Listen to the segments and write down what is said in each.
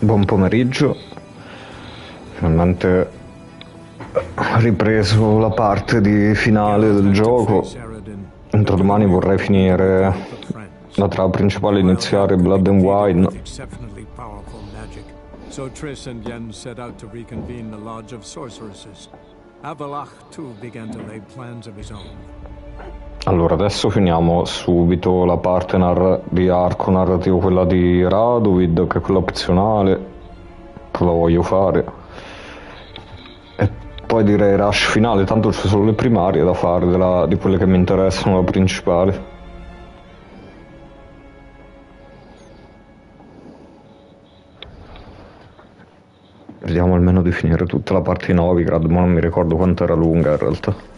Buon pomeriggio. Finalmente ripreso la parte di finale del gioco. Entro domani vorrei finire la trama principale, iniziare Blood and Wine. So Triss and Yen set out to reconvene the Lodge of Sorceresses. Avalach, too, began to lay plans of his own. Allora, adesso finiamo subito la parte di arco narrativo, quella di Radovid, che è quella opzionale, che la voglio fare. E poi direi rush finale, tanto c'è solo le primarie da fare, di quelle che mi interessano, la principale. Vediamo almeno di finire tutta la parte di Novigrad, ma non mi ricordo quanto era lunga in realtà.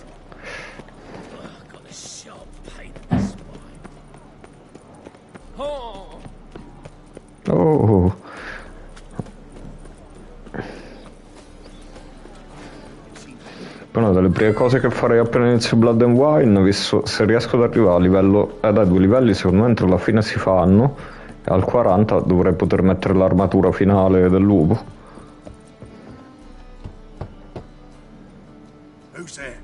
Oh. Una delle prime cose che farei appena inizio Blood and Wine, visto se riesco ad arrivare a livello, dai 2 livelli secondo me entro la fine si fanno, e al 40 dovrei poter mettere l'armatura finale del lupo. Who's there?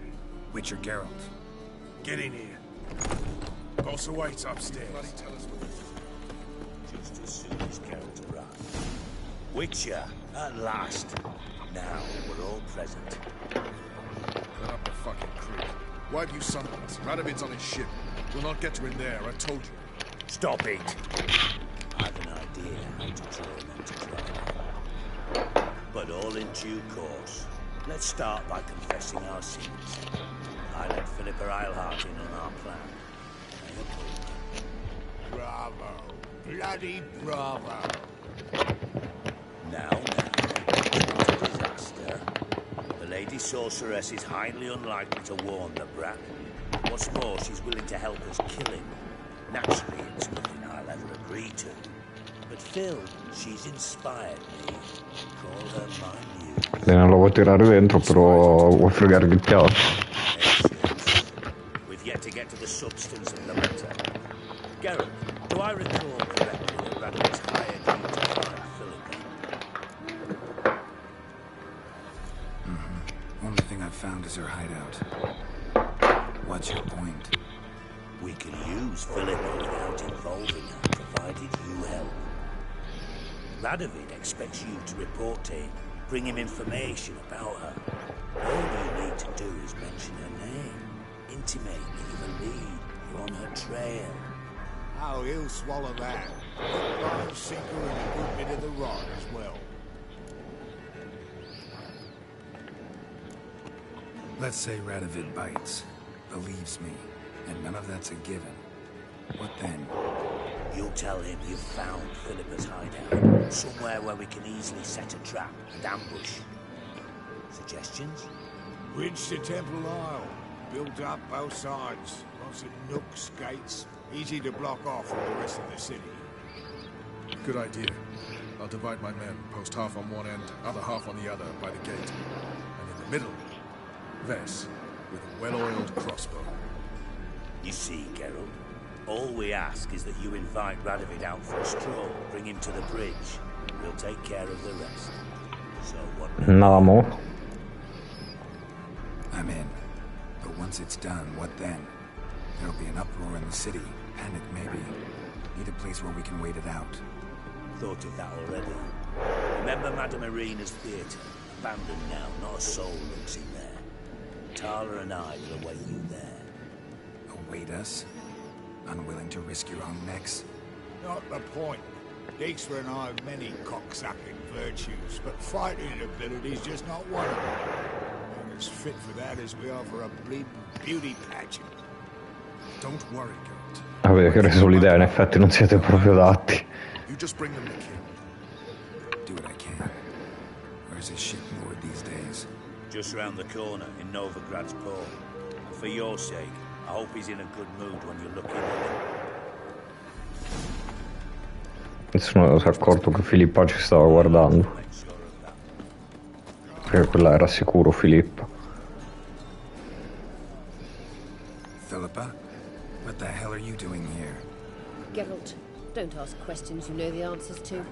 Witcher Geralt. Get in here. Boss awaits upstairs. Just as soon as Geralt arrived. Witcher, at last. Now we're all present. Cut up the fucking creek. Why have you summoned us? Radovid's on his ship. We'll not get to him there, I told you. Stop it! I've an idea how to draw him into trouble. But all in due course. Let's start by confessing our sins. I let Philippa Eilhart in on our plan. Bravo. Bloody bravo. Now, not a disaster. The Lady Sorceress is highly unlikely to warn the brat. What's more, she's willing to help us kill him. Naturally, it's nothing I'll ever agree to. But Phil, she's inspired me. Call her my muse. Non lo vuoi tirare dentro, però vuoi fregare il piatto. We've yet to get to the substance of the matter. Geralt, do I recall correctly that Radovid's hired you to find Philippa? Only thing I've found is her hideout. What's your point? We can use Philippa without involving her, provided you help. Radovid expects you to report to him, bring him information about her. All you need to do is mention her name, intimate leave a lead, you're on her trail. Oh, he'll swallow that. Bone sinker and a good bit of the rod as well. Let's say Radovid bites, believes me, and none of that's a given. What then? You'll tell him you've found Philippa's hideout, somewhere where we can easily set a trap and ambush. Suggestions? Bridge to Temple Isle. Built up both sides. Lots of nooks, gates. Easy to block off from the rest of the city. Good idea. I'll divide my men, post half on one end, other half on the other, by the gate. And in the middle, Vess, with a well-oiled crossbow. You see, Geralt, all we ask is that you invite Radovid out for a stroll, bring him to the bridge. We'll take care of the rest. So what? Namo. I'm in. But once it's done, what then? There'll be an uproar in the city. Panic, maybe. Need a place where we can wait it out. Thought of that already. Remember Madame Irina's theatre? Abandoned now, not a soul looks in there. Tala and I will await you there. Await us? Unwilling to risk your own necks? Not the point. Dijkstra and I have many cocksucking virtues, but fighting ability's just not one of them. And as fit for that as we are for a bleeding beauty pageant. Don't worry, Geralt. Avete che reso l'idea, in effetti non siete proprio adatti. You just bring them the king. Do what I can. Where's his ship moored these days? Just round the corner in Novigrad's port. And for your sake, I hope he's in a good mood when you look in at him. Nessuno si è accorto che Filippa ci stava guardando. Perché quella era sicuro Filippa. Philippa? What the hell are you doing here? Geralt, don't ask questions you know the answers to.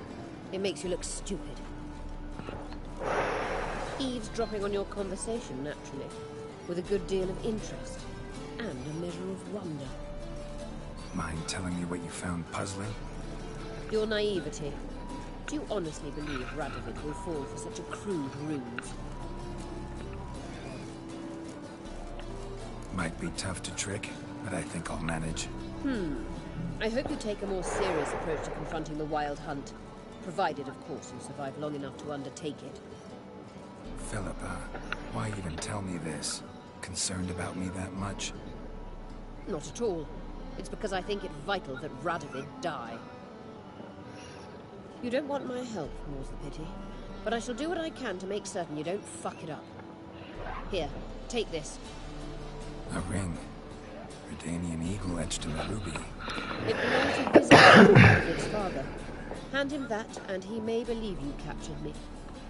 It makes you look stupid. Eavesdropping on your conversation, naturally, with a good deal of interest and a measure of wonder. Mind telling me what you found puzzling? Your naivety. Do you honestly believe Radovid will fall for such a crude ruse? Might be tough to trick, but I think I'll manage. I hope you take a more serious approach to confronting the Wild Hunt, provided, of course, you survive long enough to undertake it. Philippa, why even tell me this? Concerned about me that much? Not at all. It's because I think it vital that Radovid die. You don't want my help, more's the pity. But I shall do what I can to make certain you don't fuck it up. Here, take this. A ring. Redanian eagle etched in the ruby. It belongs to Radovid's father. Hand him that, and he may believe you captured me.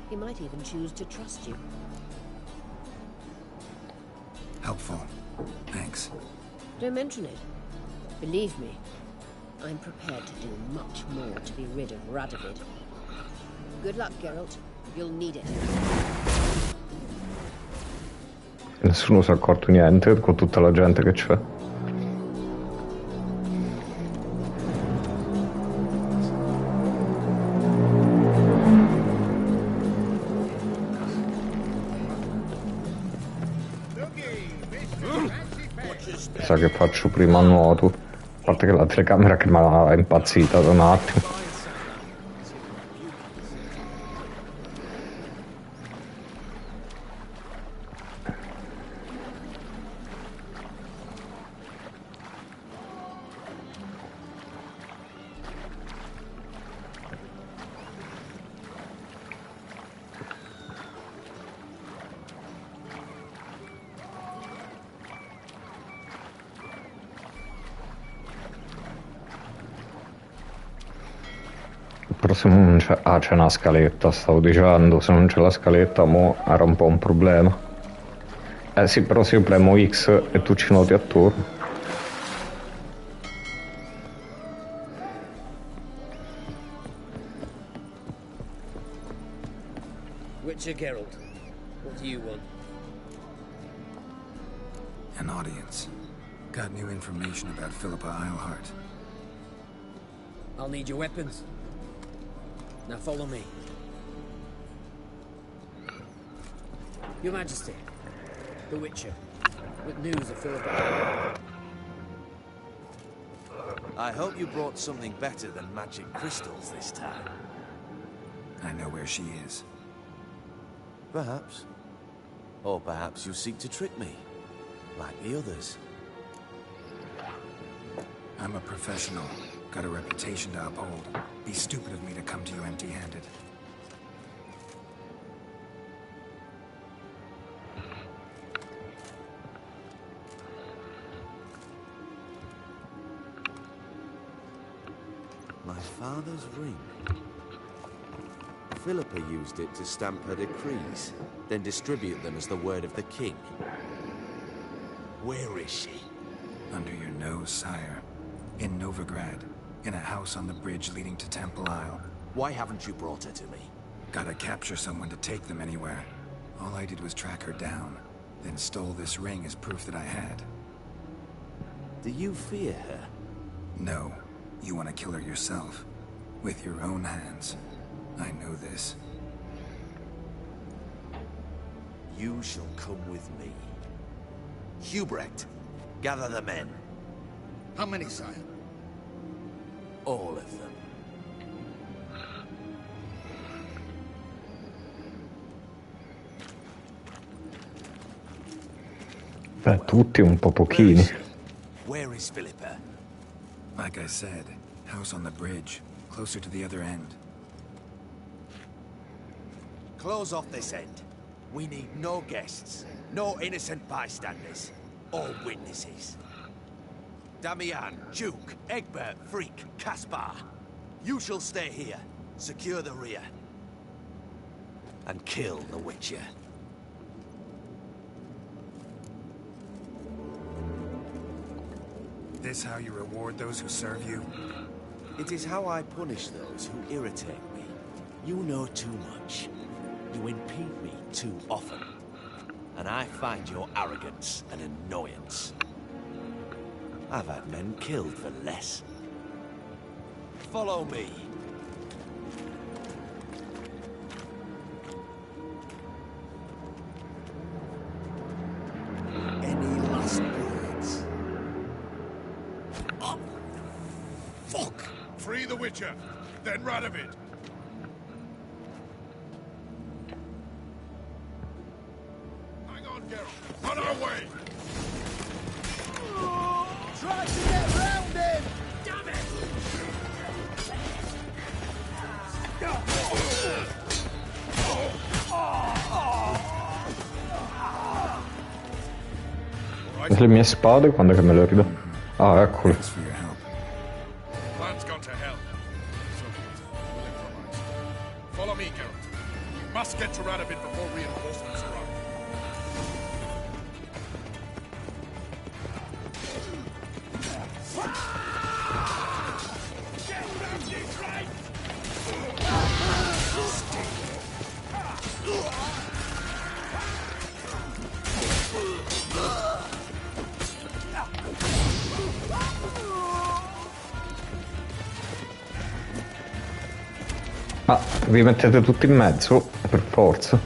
He might even choose to trust you. Helpful. Thanks. Don't mention it. Believe me, I'm prepared to do much more to be rid of Radovid. Good luck, Geralt. You'll need it. Nessuno si è accorto niente con tutta la gente che c'è. Sa che faccio prima nuoto, a parte che la telecamera che mi ha impazzita da un attimo. Però se non c'è... Ah, c'è una scaletta, stavo dicendo, se non c'è la scaletta mo era un po' un problema. Sì, però se io premo X e tu ci noti attorno. Witcher Geralt, what do you want? An audience. Got new information about Philippa Eilhart. I'll need your weapons. Now follow me. Your Majesty, the Witcher, with news of Philippa. I hope you brought something better than magic crystals this time. I know where she is. Perhaps. Or perhaps you seek to trick me, like the others. I'm a professional. Got a reputation to uphold. Be stupid of me to come to you empty-handed. My father's ring. Philippa used it to stamp her decrees, then distribute them as the word of the king. Where is she? Under your nose, sire. In Novigrad. In a house on the bridge leading to Temple Isle. Why haven't you brought her to me? Gotta capture someone to take them anywhere. All I did was track her down, then stole this ring as proof that I had. Do you fear her? No. You want to kill her yourself. With your own hands. I know this. You shall come with me. Hubrecht, gather the men. How many, sire? All of them. Beh, tutti un po' pochini. Where is Philippa? Like I said, house on the bridge, closer to the other end. Close off this end. We need no guests, no innocent bystanders, all witnesses. Damian, Duke, Egbert, Freak, Caspar. You shall stay here, secure the rear, and kill the Witcher. This how you reward those who serve you? It is how I punish those who irritate me. You know too much. You impede me too often. And I find your arrogance an annoyance. I've had men killed for less. Follow me. Any last words? Oh, fuck! Free the Witcher, then Radovid. Hang on, Geralt. On our way! Try to get round him! Damn it! Le mie spade quando è che me le ridò? Ah, eccole. Thanks for your help. Plan's gone to hell. So we'll improvise. Follow me, Geralt. We must get to Radovid before reinforcements arrive. Ma vi mettete tutti in mezzo, per forza.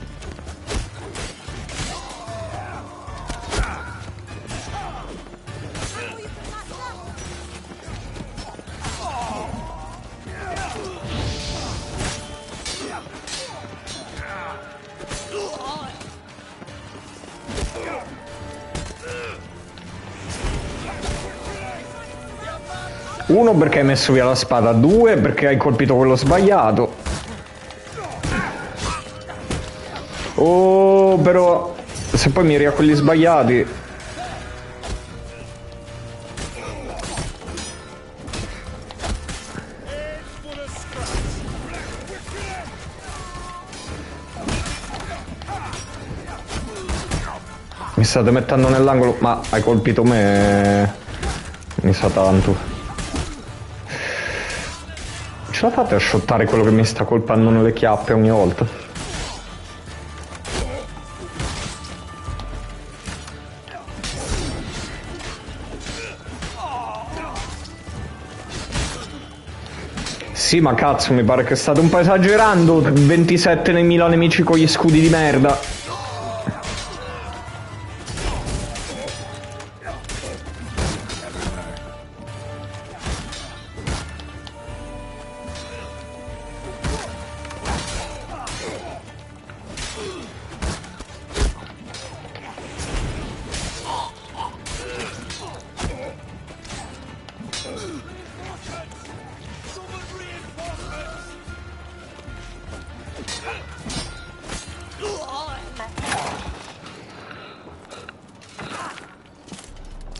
Uno perché hai messo via la spada, due perché hai colpito quello sbagliato. Oh, però se poi miri a quelli sbagliati. Mi state mettendo nell'angolo, ma hai colpito me. Mi sa tanto. Ce la fate a shottare quello che mi sta colpendo nelle chiappe ogni volta? Sì, ma cazzo, mi pare che state un po' esagerando. 27.000 nemici con gli scudi di merda.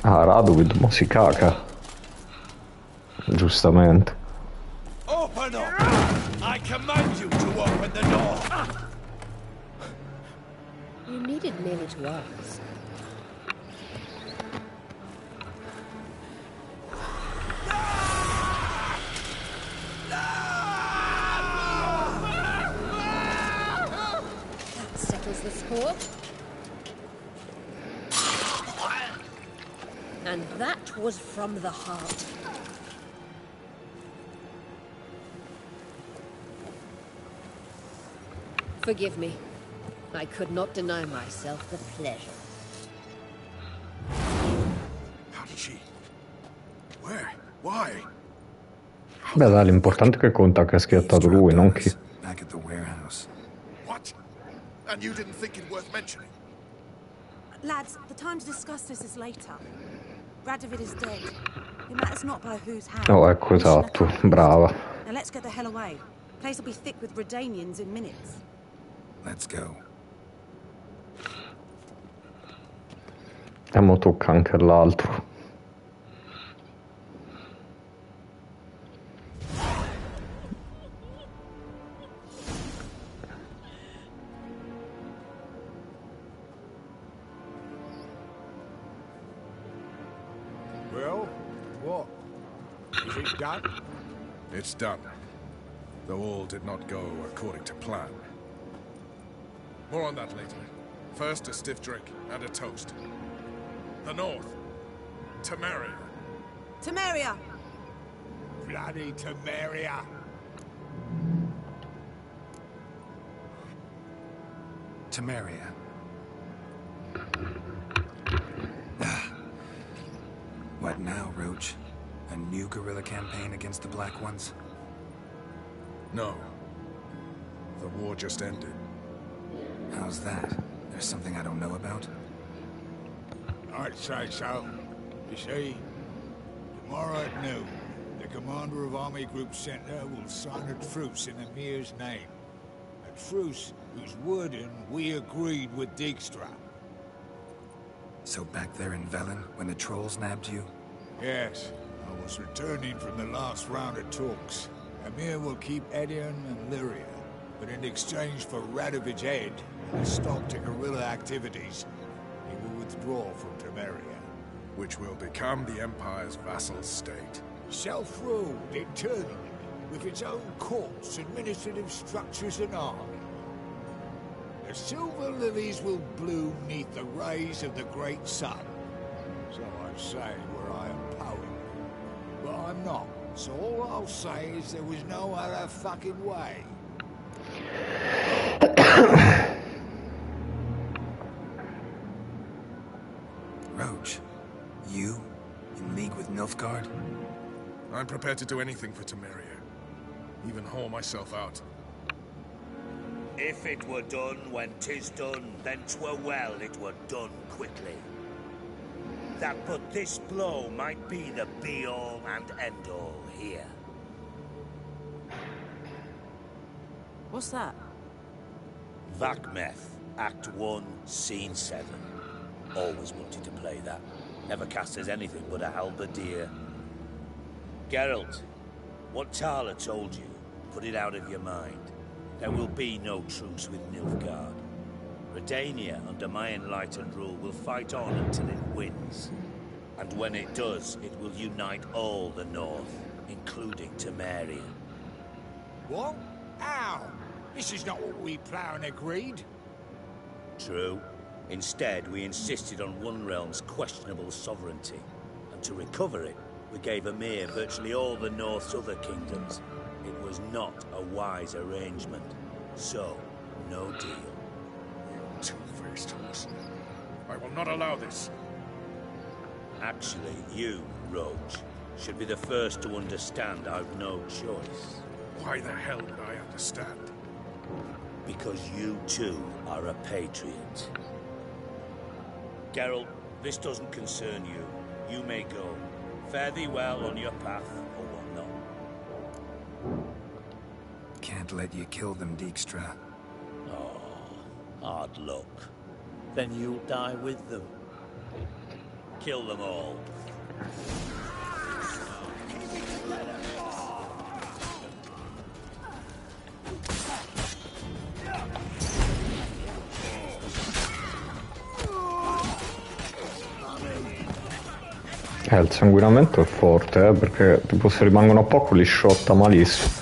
Ah, Radovid mo si caca. Giustamente. Open up! I command you to open the door! You needed merely to ask. That settles the score. And that was from the heart. Forgive me. I could not deny myself the pleasure. How did she? Where? Why? Beh dai, l'importante è che conta che ha schiattato lui, non chi. Back at the warehouse. What? And you didn't think it worth mentioning? Lads, the time to discuss this is later. Radovid is dead. It matters not by whose hand. Oh, ecco, esatto, brava. Now let's get the hell away. The place will be thick with Redanians in minutes. Let's go. E mo tocca anche all'altro. Well, what? Is it done? It's done. though all did not go according to plan. More on that later. First, a stiff drink and a toast. The North. Temeria. Temeria! Bloody Temeria! Temeria. What now, Roach? A new guerrilla campaign against the Black Ones? No. The war just ended. How's that? There's something I don't know about? I'd say so. You see, tomorrow at noon, the commander of Army Group Center will sign a truce in Emir's name. A truce whose wording we agreed with Dijkstra. So back there in Velen, when the trolls nabbed you? Yes, I was returning from the last round of talks. Emir will keep Edion and Lyria, but in exchange for Radovid's head and a stop to guerrilla activities, he will withdraw from Temeria. Which will become the Empire's vassal state. Self-ruled internally, with its own courts, administrative structures and army. The silver lilies will bloom neath the rays of the great sun. So I say where I am poet. But I'm not. So all I'll say is there was no other fucking way. Roach, you? In league with Nilfgaard? I'm prepared to do anything for Temeria. Even haul myself out. If it were done when 'tis done, then 'twere well it were done quickly. That but this blow might be the be-all and end-all here. What's that? Vakmeth, Act 1, Scene 7. Always wanted to play that. Never cast as anything but a halberdier. Geralt, what Tala told you, put it out of your mind. There will be no truce with Nilfgaard. Redania, under my enlightened rule, will fight on until it wins. And when it does, it will unite all the North, including Temeria. What? How? This is not what we planned and agreed. True. Instead, we insisted on one realm's questionable sovereignty. And to recover it, we gave Emir virtually all the North's other kingdoms. It was not a wise arrangement. So, no deal. Two-faced horse. I will not allow this. Actually, you, Roach, should be the first to understand I've no choice. Why the hell would I understand? Because you, too, are a patriot. Geralt, this doesn't concern you. You may go. Fare thee well on your path, or whatnot. Can't let you kill them, Dijkstra. Oh, hard luck. Then you'll die with them. Kill them all. Il sanguinamento è forte, perché tipo se rimangono a poco li sciotta malissimo.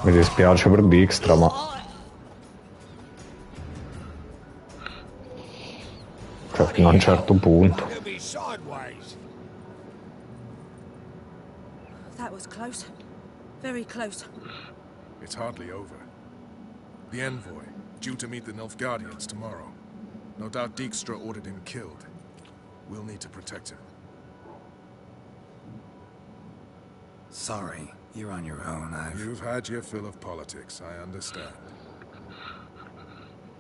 Mi dispiace per Dijkstra, ma cioè, fino a un certo punto. That was close. Very close. It's hardly over. The envoy, due to meet the Nilfgaardians tomorrow. No doubt Dijkstra ordered him killed. We'll need to protect him. Sorry, you're on your own. You've had your fill of politics, I understand.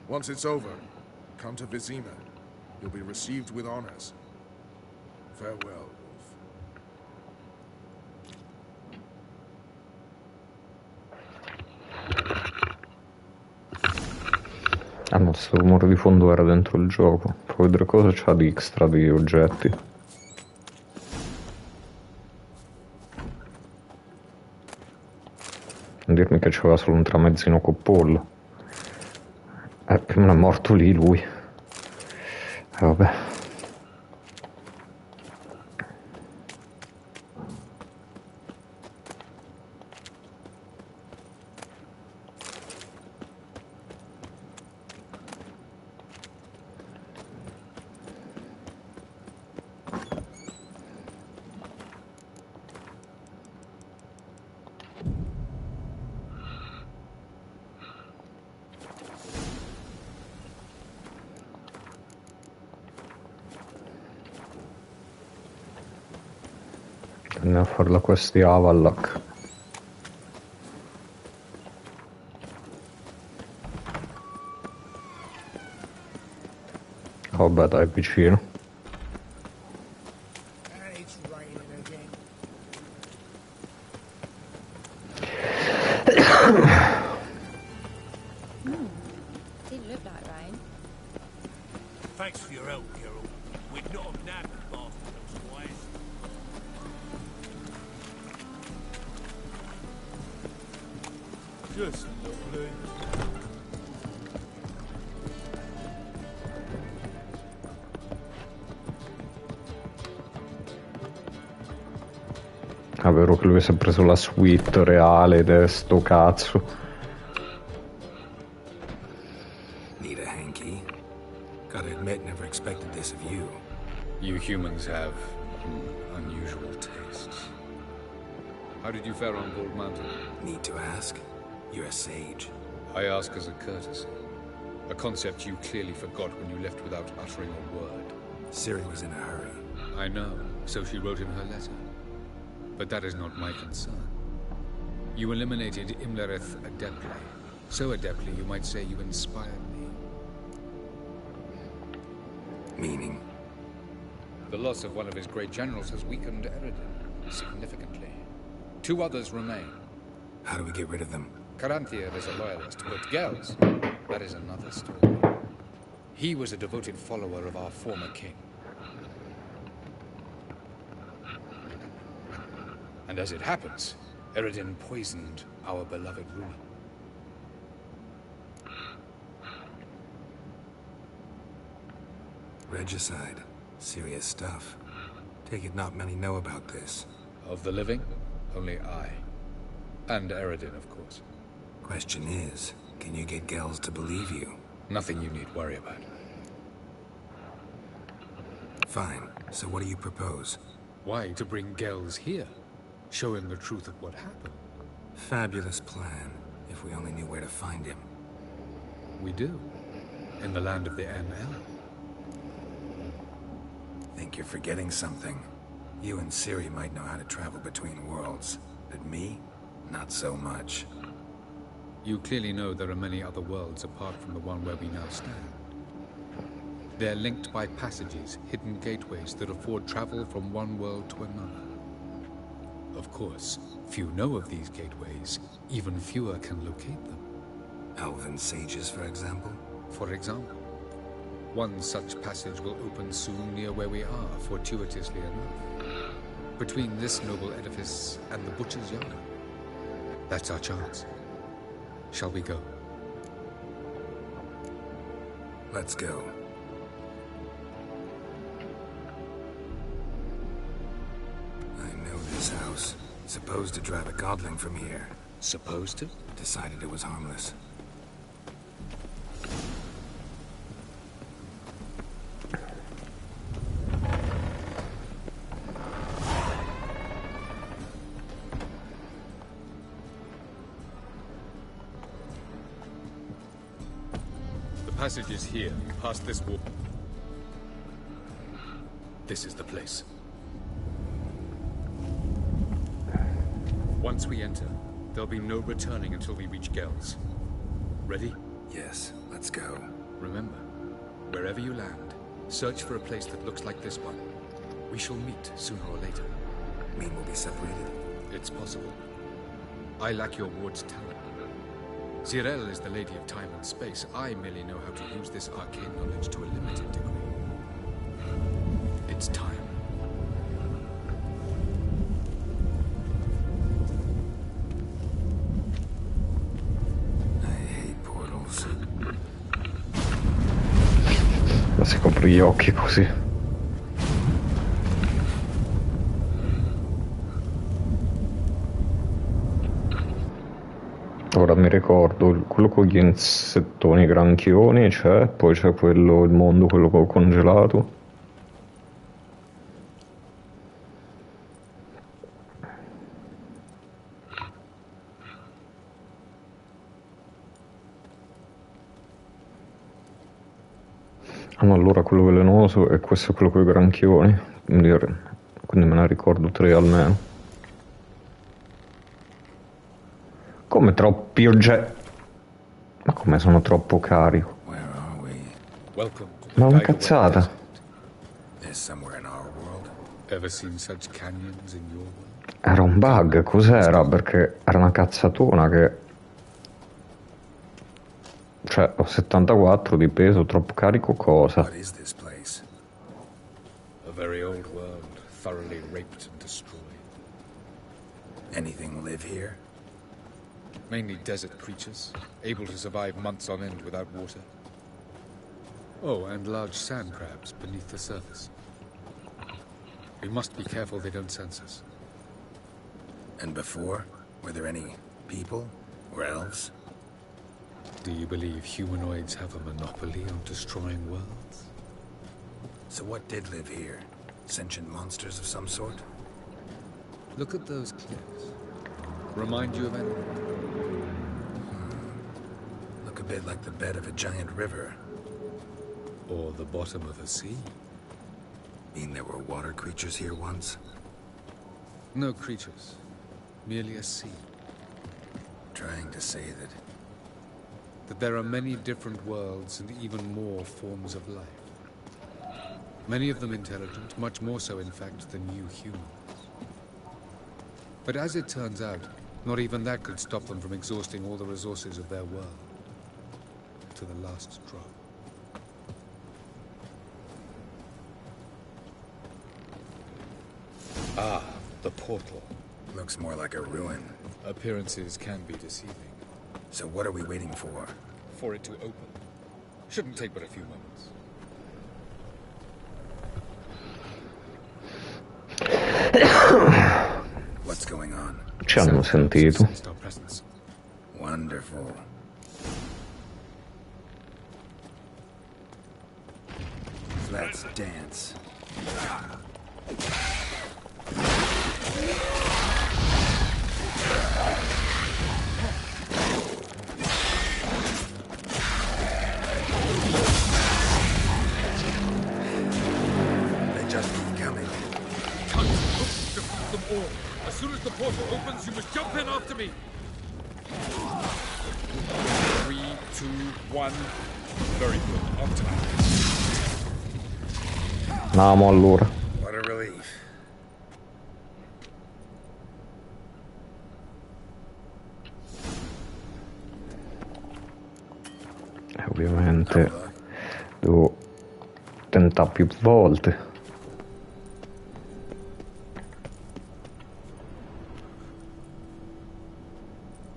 Once it's over, come to Vizima. You'll be received with honors. Farewell, Wolf. Ah no, questo rumore di fondo era dentro il gioco. Puoi vedere cosa c'ha Dijkstra di oggetti. Non dirmi che c'aveva solo un tramezzino con pollo. Che non è morto lì lui. Vabbè. Andiamo a fare la quest di Avallac'h. Vabbè dai, è vicino. Didn't look like rain. Thanks for your help, Geralt. We'd not have nabbed the bastard otherwise. Just lovely. È vero che lui si è preso la suite reale de sto cazzo. Need a hanky? Gotta admit, never expected this of you. You humans have unusual tastes. How did you fare on Bald Mountain? Need to ask? You're a sage. I ask as a courtesy. A concept you clearly forgot when you left without uttering a word. Ciri was in a hurry. I know, so she wrote in her letter. But that is not my concern. You eliminated Imlerith adeptly. So adeptly, you might say you inspired me. Meaning? The loss of one of his great generals has weakened Eredin significantly. 2 others remain. How do we get rid of them? Caranthir is a loyalist, but Gels, that is another story. He was a devoted follower of our former king. And as it happens, Eredin poisoned our beloved ruler. Regicide. Serious stuff. Take it not many know about this. Of the living, only I. And Eredin, of course. Question is, can you get Gels to believe you? Nothing you need worry about. Fine. So what do you propose? Why, to bring Gels here? Show him the truth of what happened. Fabulous plan, if we only knew where to find him. We do. In the land of the ML. Think you're forgetting something. You and Ciri might know how to travel between worlds, but me? Not so much. You clearly know there are many other worlds apart from the one where we now stand. They're linked by passages, hidden gateways that afford travel from one world to another. Of course, few know of these gateways. Even fewer can locate them. Elven sages, for example? For example. One such passage will open soon near where we are, fortuitously enough. Between this noble edifice and the Butcher's Yard. That's our chance. Shall we go? Let's go. I know this house. Supposed to drive a godling from here. Supposed to? Decided it was harmless. The passage is here, past this wall. This is the place. Once we enter, there'll be no returning until we reach Gels. Ready? Yes, let's go. Remember, wherever you land, search for a place that looks like this one. We shall meet sooner or later. Mean we'll be separated? It's possible. I lack your ward's talent. Zirel is the lady of time and space. I merely know how to use this arcane knowledge to a limited degree. It's time. apri gli occhi così. Ora mi ricordo quello con gli insettoni granchioni c'è, poi c'è quello, il mondo, quello congelato. Ah no, allora quello velenoso e questo è quello con i granchioni, quindi me ne ricordo 3 almeno. Come troppi oggetti? Ma come sono troppo carico? Ma è una cazzata. Era un bug, cos'era? Perché era una cazzatona che... Cioè, ho 74 di peso, troppo carico cosa? What is this place? A very old world, thoroughly raped and destroyed. Anything live here? Mainly desert creatures, able to survive months on end without water. Oh, and large sand crabs beneath the surface. We must be careful they don't sense us. And before? Were there any people? Or elves? Do you believe humanoids have a monopoly on destroying worlds? So what did live here? Sentient monsters of some sort? Look at those cliffs. Remind you of anything? Look a bit like the bed of a giant river. Or the bottom of a sea. Mean there were water creatures here once? No creatures. Merely a sea. Trying to say that there are many different worlds and even more forms of life. Many of them intelligent, much more so in fact than you humans. But as it turns out, not even that could stop them from exhausting all the resources of their world. To the last drop. Ah, the portal. Looks more like a ruin. Appearances can be deceiving. So what are we waiting for? For it to open. Shouldn't take but a few moments. What's going on? Ci hanno sentito. Wonderful. Let's dance. They just keep coming. Defeat them all. As soon as the portal opens, you must jump in after me. 3, 2, 1. Very good. On time. Andiamo allora. What a relief. Ovviamente devo tentare più volte.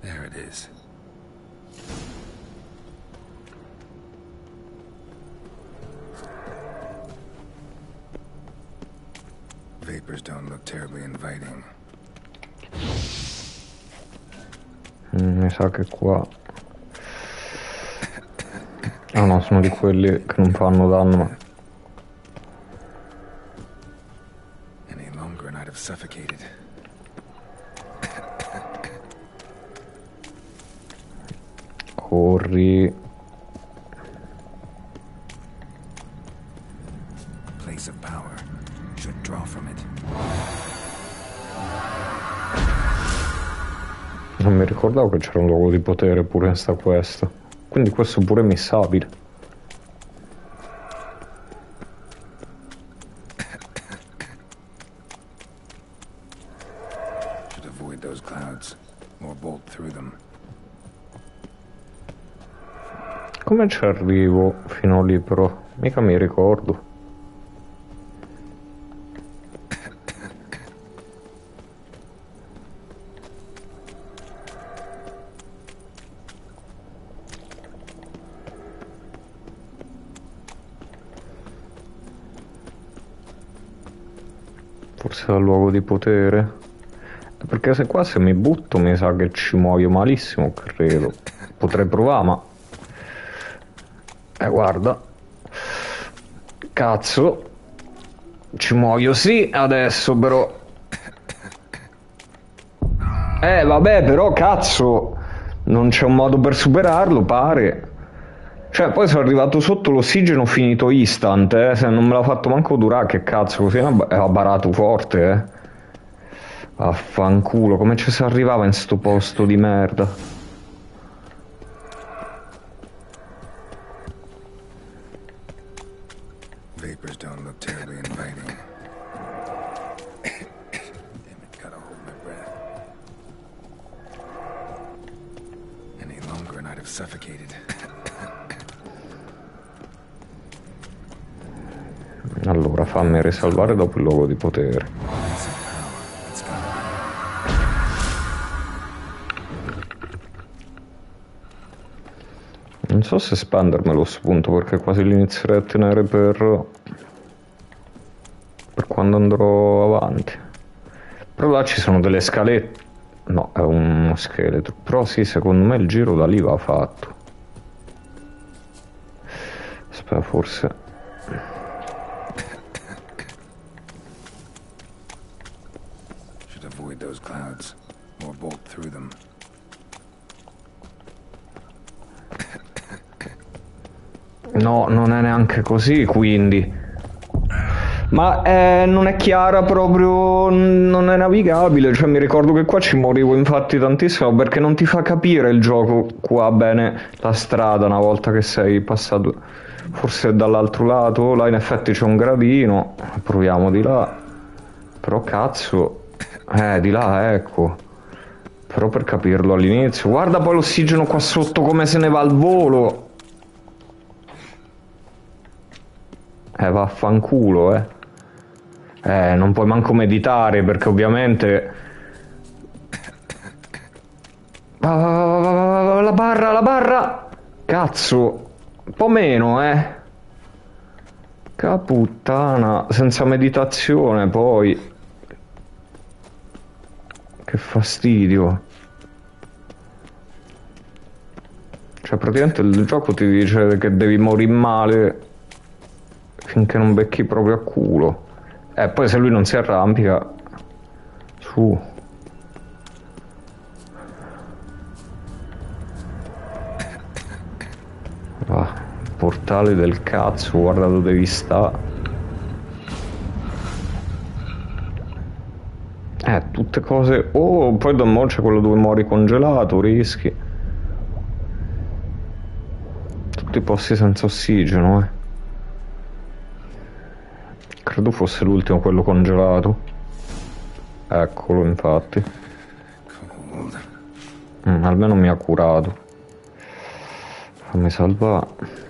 There it is. Vapors don't look terribly inviting. Mi sa che qua... Ah no, sono di quelli che non fanno danno, ma... Any longer and I'd have suffocated. Corri... Place of power. Should draw from it. Non mi ricordavo che c'era un luogo di potere pure in sta quest. Quindi questo pure è missabile. Should avoid those clouds or bolt through them. Come ci arrivo fino lì però? Mica mi ricordo. forse dal luogo di potere. Perché se qua se mi butto mi sa che ci muoio malissimo, credo. Potrei provare, ma... guarda. Cazzo. Ci muoio sì, adesso però... vabbè, però cazzo... Non c'è un modo per superarlo, pare. Cioè, poi sono arrivato sotto l'ossigeno finito instant, se non me l'ha fatto manco durare, che cazzo, così è barato forte, Vaffanculo, come ci si arrivava in sto posto di merda? Vapors don't look terribly inviting. Damn it, gotta hold my breath. Any longer and I'd have suffocated. Allora, fammi risalvare dopo il luogo di potere. Non so se espandermelo spunto, perché quasi li inizierei a tenere per quando andrò avanti. Però là ci sono delle scalette. No, è uno scheletro. Però sì, secondo me il giro da lì va fatto. Aspetta, forse... Avoid those clouds, or bolt through them. No, non è neanche così, quindi. Ma non è chiara proprio, non è navigabile, cioè mi ricordo che qua ci morivo infatti tantissimo perché non ti fa capire il gioco qua bene la strada una volta che sei passato. Forse dall'altro lato, là in effetti c'è un gradino, proviamo di là. Però cazzo... di là, ecco. Però per capirlo all'inizio. Guarda poi l'ossigeno qua sotto come se ne va al volo. Vaffanculo, non puoi manco meditare perché ovviamente... La barra! Cazzo! Un po' meno, Caputtana. Senza meditazione, poi... Che fastidio. Cioè praticamente il gioco ti dice che devi morire male finché non becchi proprio a culo. Poi se lui non si arrampica su. Va, portale del cazzo, guarda dove devi stare. Tutte cose... Oh, poi da mo' c'è quello dove muori congelato, rischi. Tutti i posti senza ossigeno, Credo fosse l'ultimo quello congelato. Eccolo, infatti. Almeno mi ha curato. Fammi salvare.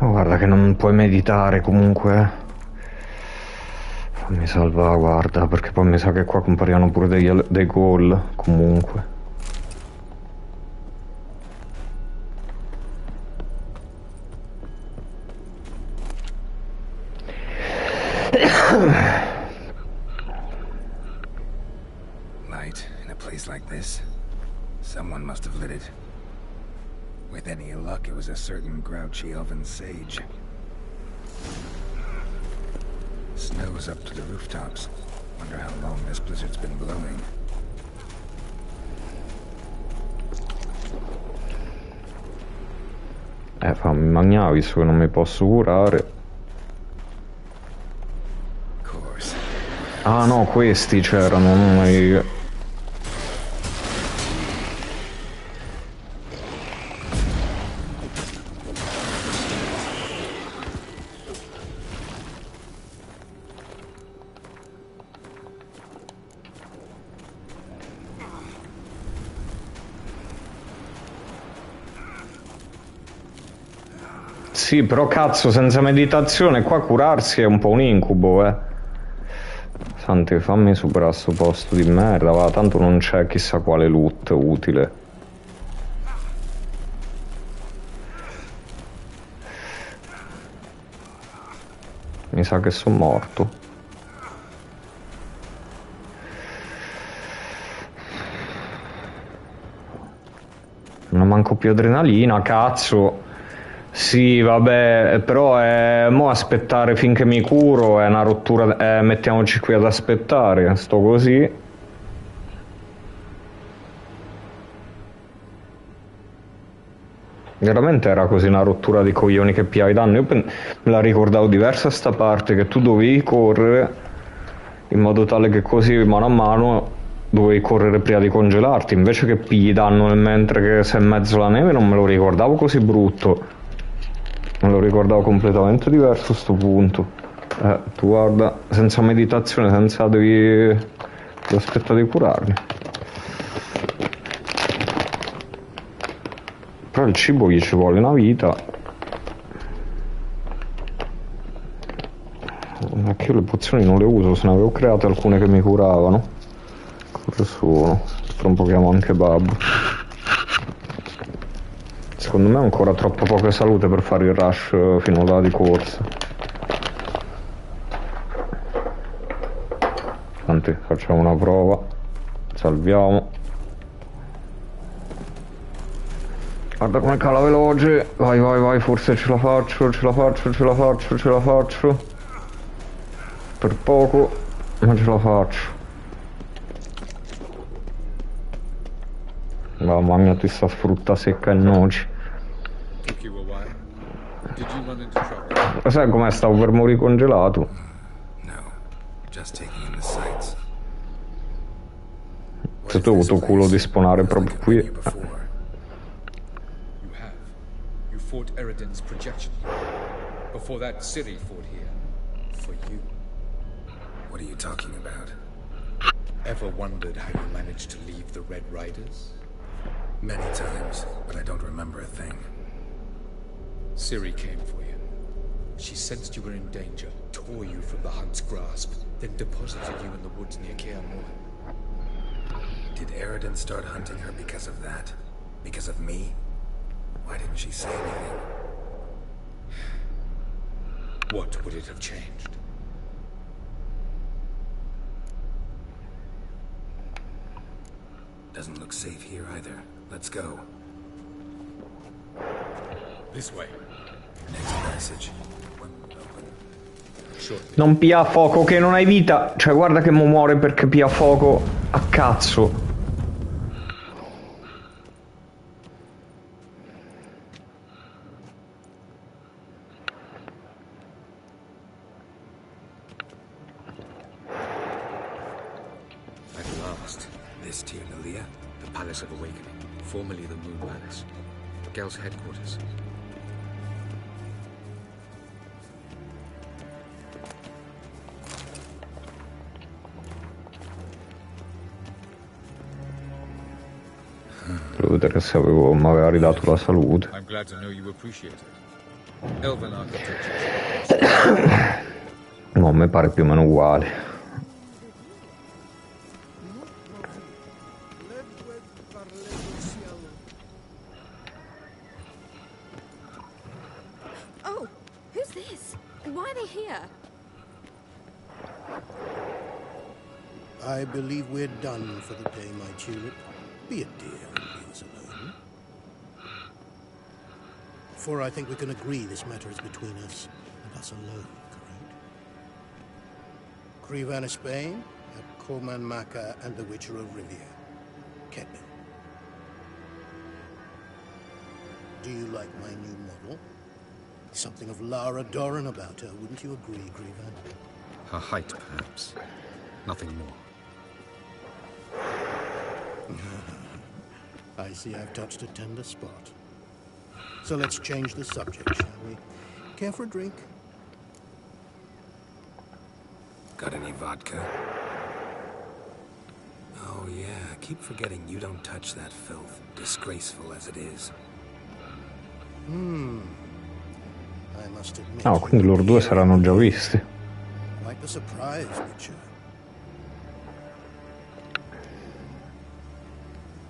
Guarda che non puoi meditare comunque. Fammi salvaguarda, perché poi mi sa che qua compariranno pure dei gol comunque. Light in a place like this. Someone must have lit it. With any luck, it was a certain grouchy elven sage. Snow's up to the rooftops. Wonder how long this blizzard's been blowing. Fammi mangiare visto che non mi posso curare. Ah no, questi c'erano, non... Sì, però cazzo, senza meditazione qua curarsi è un po' un incubo, Santi, fammi superare sto posto di merda, va, tanto non c'è chissà quale loot utile. Mi sa che sono morto. Non manco più adrenalina, cazzo. Sì, vabbè, però mo aspettare finché mi curo è una rottura, mettiamoci qui ad aspettare, sto così. Veramente era così una rottura di coglioni che piavi danno, io me la ricordavo diversa sta parte, che tu dovevi correre in modo tale che così mano a mano dovevi correre prima di congelarti, invece che pigli danno mentre che sei in mezzo alla neve, non me lo ricordavo così brutto. Me lo ricordavo completamente diverso a sto punto. Tu guarda, senza meditazione, senza devi aspettare di curarmi. Però il cibo gli ci vuole una vita. Anche io le pozioni non le uso, se ne avevo create alcune che mi curavano. Cosa sono? Tra un po' chiamo anche Babbo. Secondo me ho ancora troppo poca salute per fare il rush fino là di corsa. Anzi, facciamo una prova. Salviamo. Guarda come cala veloce. Vai, vai, vai, forse ce la faccio, ce la faccio, ce la faccio, ce la faccio. Per poco, ma ce la faccio. Mamma mia, ti sta frutta secca e noci. Sai com'è? Stavo per morire congelato. Se tu hai avuto culo di spawnare proprio qui. You fought Eridan's projection. Before that, Ciri fought here. For you. What are you talking about? Ever wondered how you managed to leave the Red Riders? Many times, but I don't remember a thing. Ciri came for you. She sensed you were in danger, tore you from the Hunt's grasp, then deposited you in the woods near Kaer Morhen. Did Eridan start hunting her because of that? Because of me? Why didn't she say anything? What would it have changed? Doesn't look safe here either. Let's go. This way. Next passage. Non pia fuoco che non hai vita. Cioè guarda che mo muore perché pia fuoco a cazzo. At last. This Tyr Nalia? The Palace of Awakening, formerly the Moon Palace. Gel's headquarters. Volevo vedere se mi aveva ridato la salute. I'm glad to know you appreciate it. Elven architecture. No, mi pare più o meno uguale. Oh, who's this? And why are they here? I believe we're done for the day, my tulip. Be a dear and leave us alone. For I think we can agree this matter is between us and us alone, correct? Crevan of Spain, at Coman Maca and the Witcher of Rivia. Kedmin. Do you like my new model? Something of Lara Doran about her, wouldn't you agree, Crevan? Her height, perhaps. Nothing more. I see I've touched a tender spot. So let's change the subject, shall we? Care for a drink? Got any vodka? Oh yeah, keep forgetting you don't touch that filth, disgraceful as it is. I must admit. Ah, quindi loro due saranno già visti. Quite a surprise, Witcher.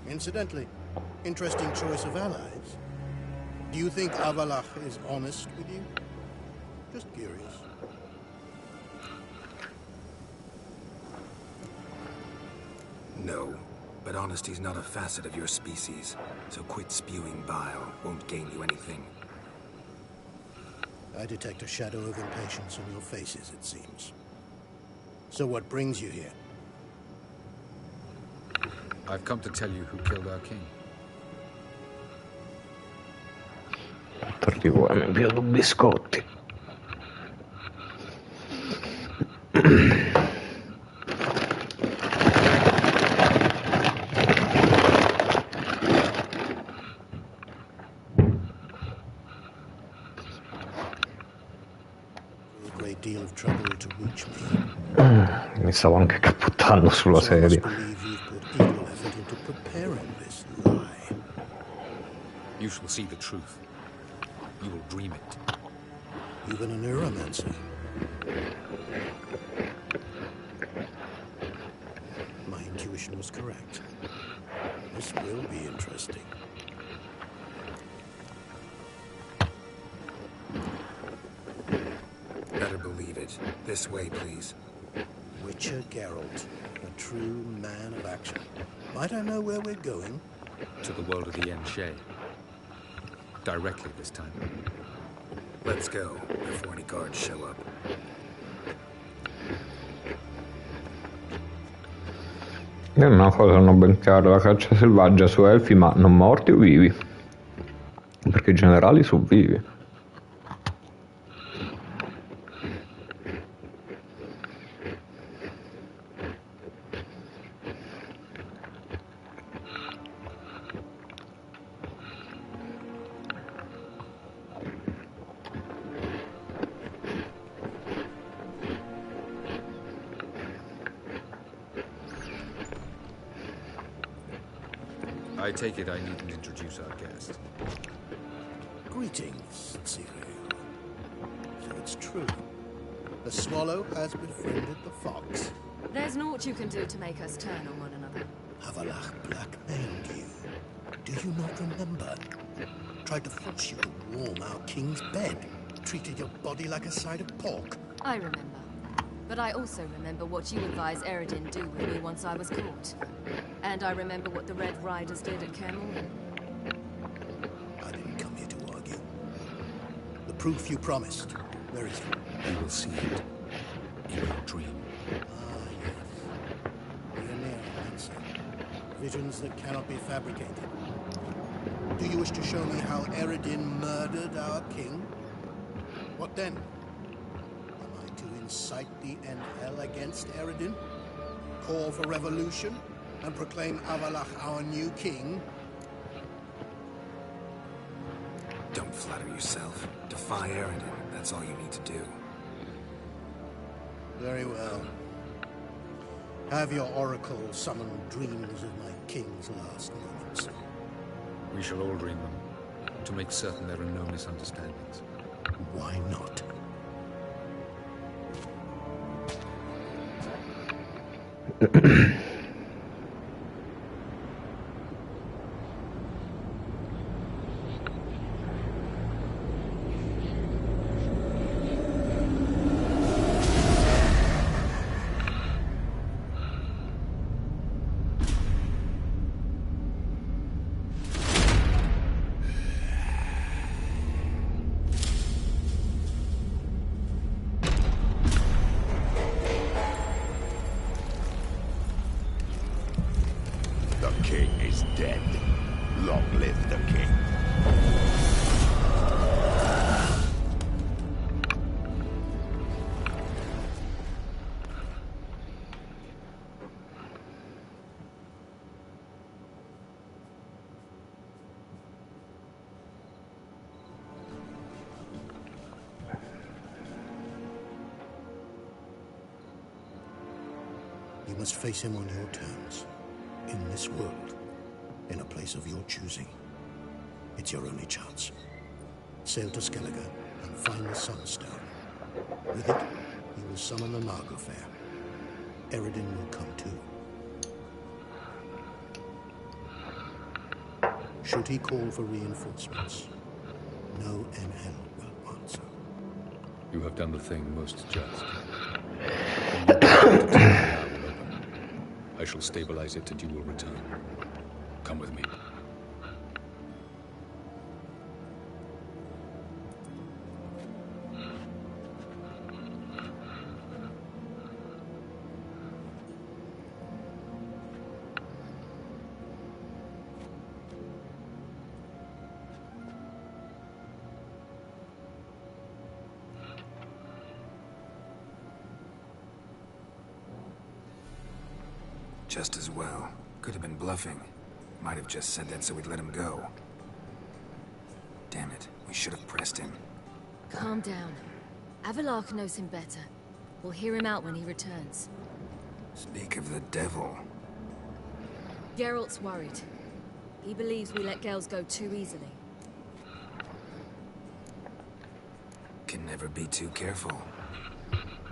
Incidentally, interesting choice of allies. Do you think Avallac'h is honest with you? Just curious. No, but honesty's not a facet of your species, so quit spewing bile. Won't gain you anything. I detect a shadow of impatience on your faces, it seems. So what brings you here? I've come to tell you who killed our king. Arrivo e mi piglio due biscotti. A great deal of trouble to reach me. Mi stavo anche cappottando sulla So I must sedia. believe you've put equal effort into preparing this lie. You shall see the truth. You will dream it. Even a neuromancer. My intuition was correct. This will be interesting. Better believe it. This way, please. Witcher Geralt, a true man of action. Might I know where we're going? To the world of the Yen Shay. Directly this time. Let's go, before any guards show up. Io una cosa non ho ben chiaro, la caccia selvaggia su elfi, ma non morti o vivi? Perché i generali sono vivi. I take it I needn't introduce our guest. Greetings, Cyril. So it's true. The swallow has befriended the fox. There's naught you can do to make us turn on one another. Avallac'h blackmailed you. Do you not remember? Tried to force you to warm our king's bed. Treated your body like a side of pork. I remember. But I also remember what you advised Eredin do with me once I was caught. And I remember what the Red Riders did at Kaer Morhen. I didn't come here to argue. The proof you promised. Where is it? You will see it. In your dream. Ah, yes. The Aenean visions that cannot be fabricated. Do you wish to show me how Eredin murdered our king? What then? Am I to incite the Enhel against Eredin? Call for revolution? And proclaim Avallac'h our new king? Don't flatter yourself. Defy Eredin. That's all you need to do. Very well. Have your oracle summon dreams of my king's last moments. We shall all dream them, to make certain there are no misunderstandings. Why not? The king is dead. Long live the king. must face him on your terms. In this world, in a place of your choosing. It's your only chance. Sail to Skellige and find the Sunstone. With it, you will summon the Nagelfare. Eredin will come too. Should he call for reinforcements, no ML will answer. You have done the thing most just. I shall stabilize it and you will return. Come with me. Just as well. Could have been bluffing. Might have just said that so we'd let him go. Damn it. We should have pressed him. Calm down. Avalok knows him better. We'll hear him out when he returns. Speak of the devil. Geralt's worried. He believes we let Gels go too easily. Can never be too careful.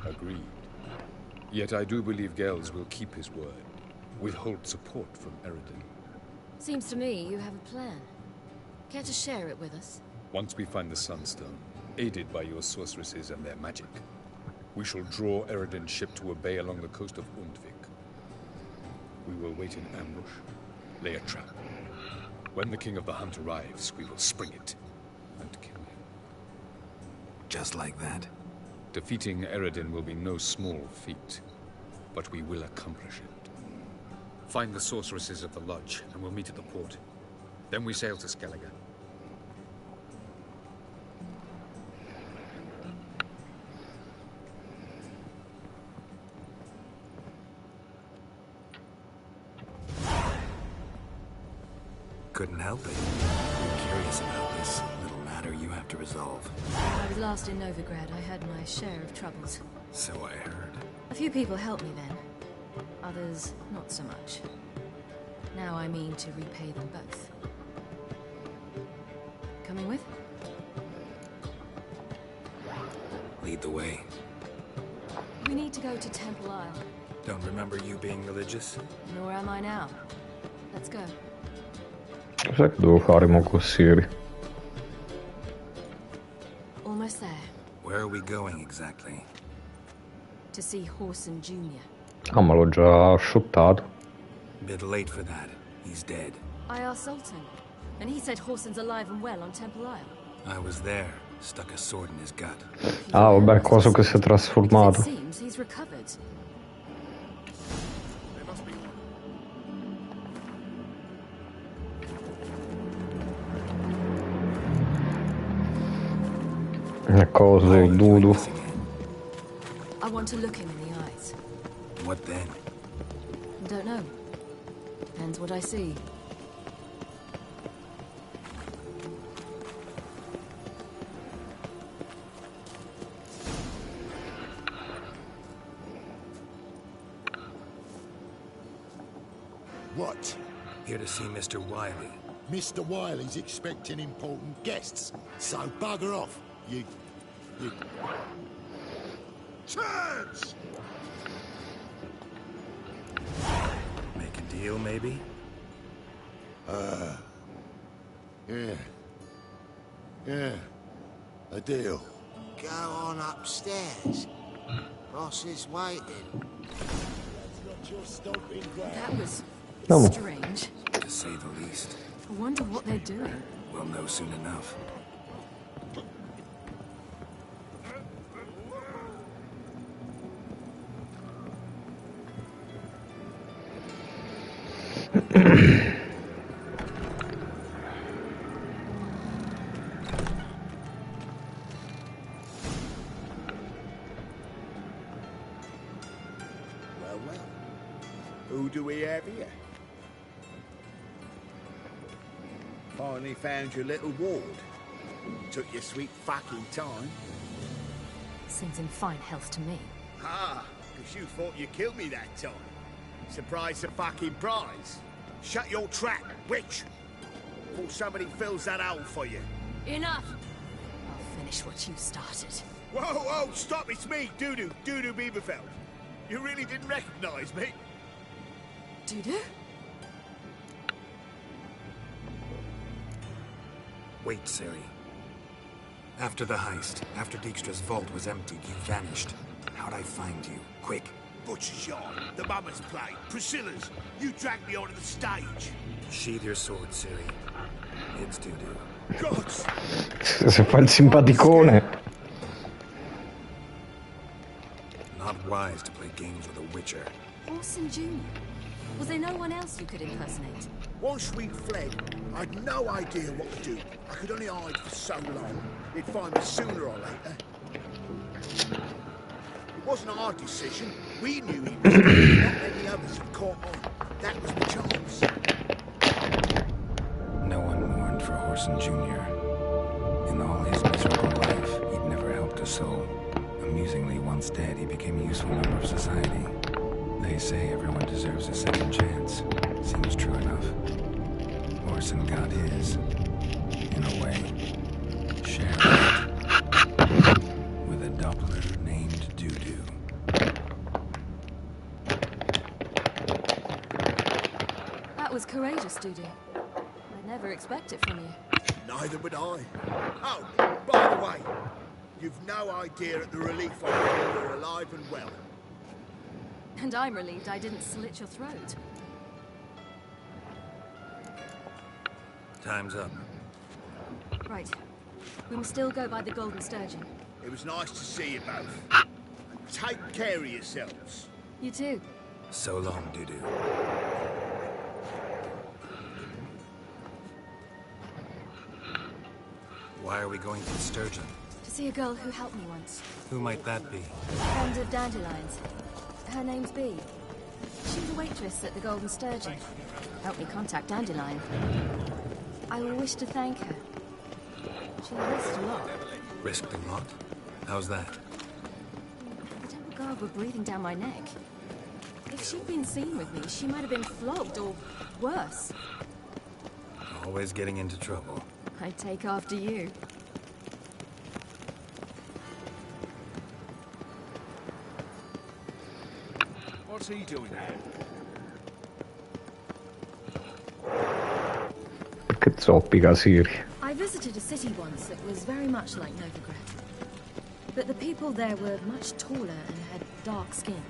Agreed. Yet I do believe Gels will keep his word. Withhold support from Eredin. Seems to me you have a plan. Care to share it with us? Once we find the Sunstone, aided by your sorceresses and their magic, we shall draw Eredin's ship to a bay along the coast of Undvik. We will wait in ambush, lay a trap. When the King of the Hunt arrives, we will spring it and kill him. Just like that? Defeating Eredin will be no small feat, but we will accomplish it. Find the sorceresses of the Lodge, and we'll meet at the port. Then we sail to Skellige. Couldn't help it. I'm curious about this little matter you have to resolve. When I was last in Novigrad, I had my share of troubles. So I heard. A few people helped me then. Others, not so much. Now I mean to repay them both. Coming with? Lead the way. We need to go to Temple Isle. Don't remember you being religious? Nor am I now. Let's go. Cos'è che devo fare mo con Siri? Almost there. Where are we going exactly? To see Horson Jr. Ah, ma l'ho già shottato. Bit late for that. He's dead. I asked Sultan, and he said Horson's alive and well on Temple Isle. I was there. Stuck a sword in his gut. Ah, vabbè, coso che si è trasformato. It seems he's recovered. Cose, Dudu. I want to look him in the eyes. What then? Don't know. Depends what I see. What? Here to see Mr. Wiley. Mr. Wiley's expecting important guests, so bugger off, you... Turds! Make a deal, maybe? Yeah. A deal. Go on upstairs. Boss is waiting. That was strange. To say the least. I wonder what they're doing. We'll know soon enough. Well. Who do we have here? Finally found your little ward. Took your sweet fucking time. Seems in fine health to me. Ah, because you thought you killed me that time. Surprise the fucking prize. Shut your trap, witch! Before somebody fills that hole for you. Enough! I'll finish what you started. Whoa, whoa, stop, it's me, Dudu Bieberfeld. You really didn't recognize me? Dudu? Wait, Ciri. After the heist, after Dijkstra's vault was emptied, you vanished. How'd I find you? Quick. Butcher's yard, the Mama's play, Priscilla's. You dragged me onto the stage. Sheathe your sword, Ciri. It's Dudu. Gods! Se fa il simpaticone. Not wise to play games with a witcher. Orson Jr. Was there no one else you could impersonate? Once we'd fled, I'd no idea what to do. I could only hide for so long. They'd find me sooner or later. It wasn't our decision. We knew he was dead. Not many others had caught on. That was the chance. No one mourned for Orson Jr. In all his miserable life, he'd never helped a soul. Amusingly, once dead, he became a useful member of society. They say everyone deserves a second chance. Seems true enough. Orson got his, in a way. Shared it. With a Doppler named Dudu. That was courageous, Dudu. I'd never expect it from you. Neither would I. Oh, by the way, you've no idea at the relief I feel you're alive and well. And I'm relieved I didn't slit your throat. Time's up. Right. We must still go by the Golden Sturgeon. It was nice to see you both. Take care of yourselves. You too. So long, Dudu. Why are we going to the Sturgeon? To see a girl who helped me once. Who might that be? Friend of Dandelion's. Her name's Bee. She was a waitress at the Golden Sturgeon. Helped me contact Dandelion. I will wish to thank her. She risked a lot. Risked a lot? How's that? The Temple Guard were breathing down my neck. If she'd been seen with me, she might have been flogged or worse. Always getting into trouble. I'd take after you. What's he doing here? Che zoppica, Ciri. I visited a city once that was very much like Novigrad. But the people there were much taller and had dark skin.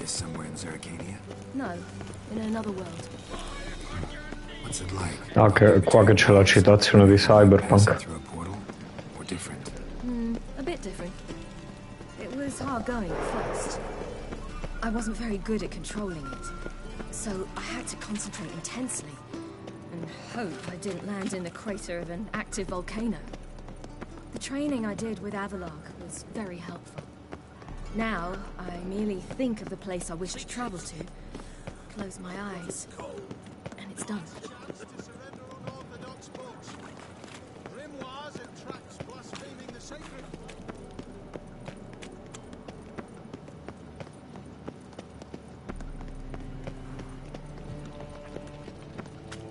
Is somewhere in Zerrikania? No, in another world. What's it like? Anche qua che c'è la citazione di Cyberpunk. Through a portal? Or different? A bit different. It was hard going at first. I wasn't very good at controlling it, so I had to concentrate intensely and hope I didn't land in the crater of an active volcano. The training I did with Avalok was very helpful. Now, I merely think of the place I wish to travel to, close my eyes, and it's done.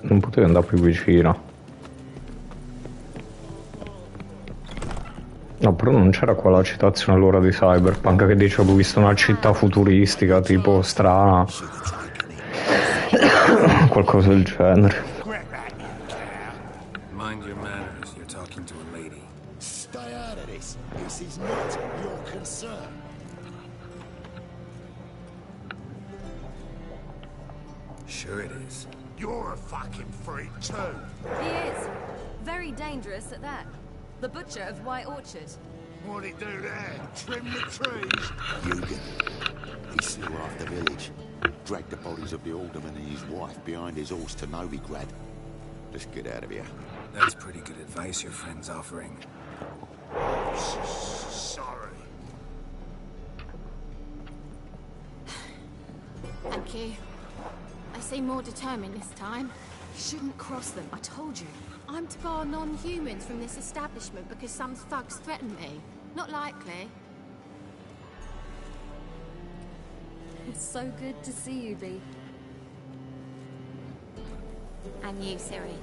Non potevi andare più vicino. No, però non c'era qua la citazione allora di Cyberpunk che dice ho visto una città futuristica tipo strana. Qualcosa del genere. Mind your manners, you're talking to a lady. Stay out of this. This is not your concern. Sure it is. You're a fucking freak too. He is. Very dangerous at that. The butcher of White Orchard. What'd he do there? Trim the trees? Eugen. He slew half the village. Dragged the bodies of the alderman and his wife behind his horse to Novigrad. Let's get out of here. That's pretty good advice your friend's offering. Sorry. Thank you. I seem more determined this time. Shouldn't cross them, I told you. I'm to bar non-humans from this establishment because some thugs threaten me. Not likely. It's so good to see you, Bee. And you, Ciri.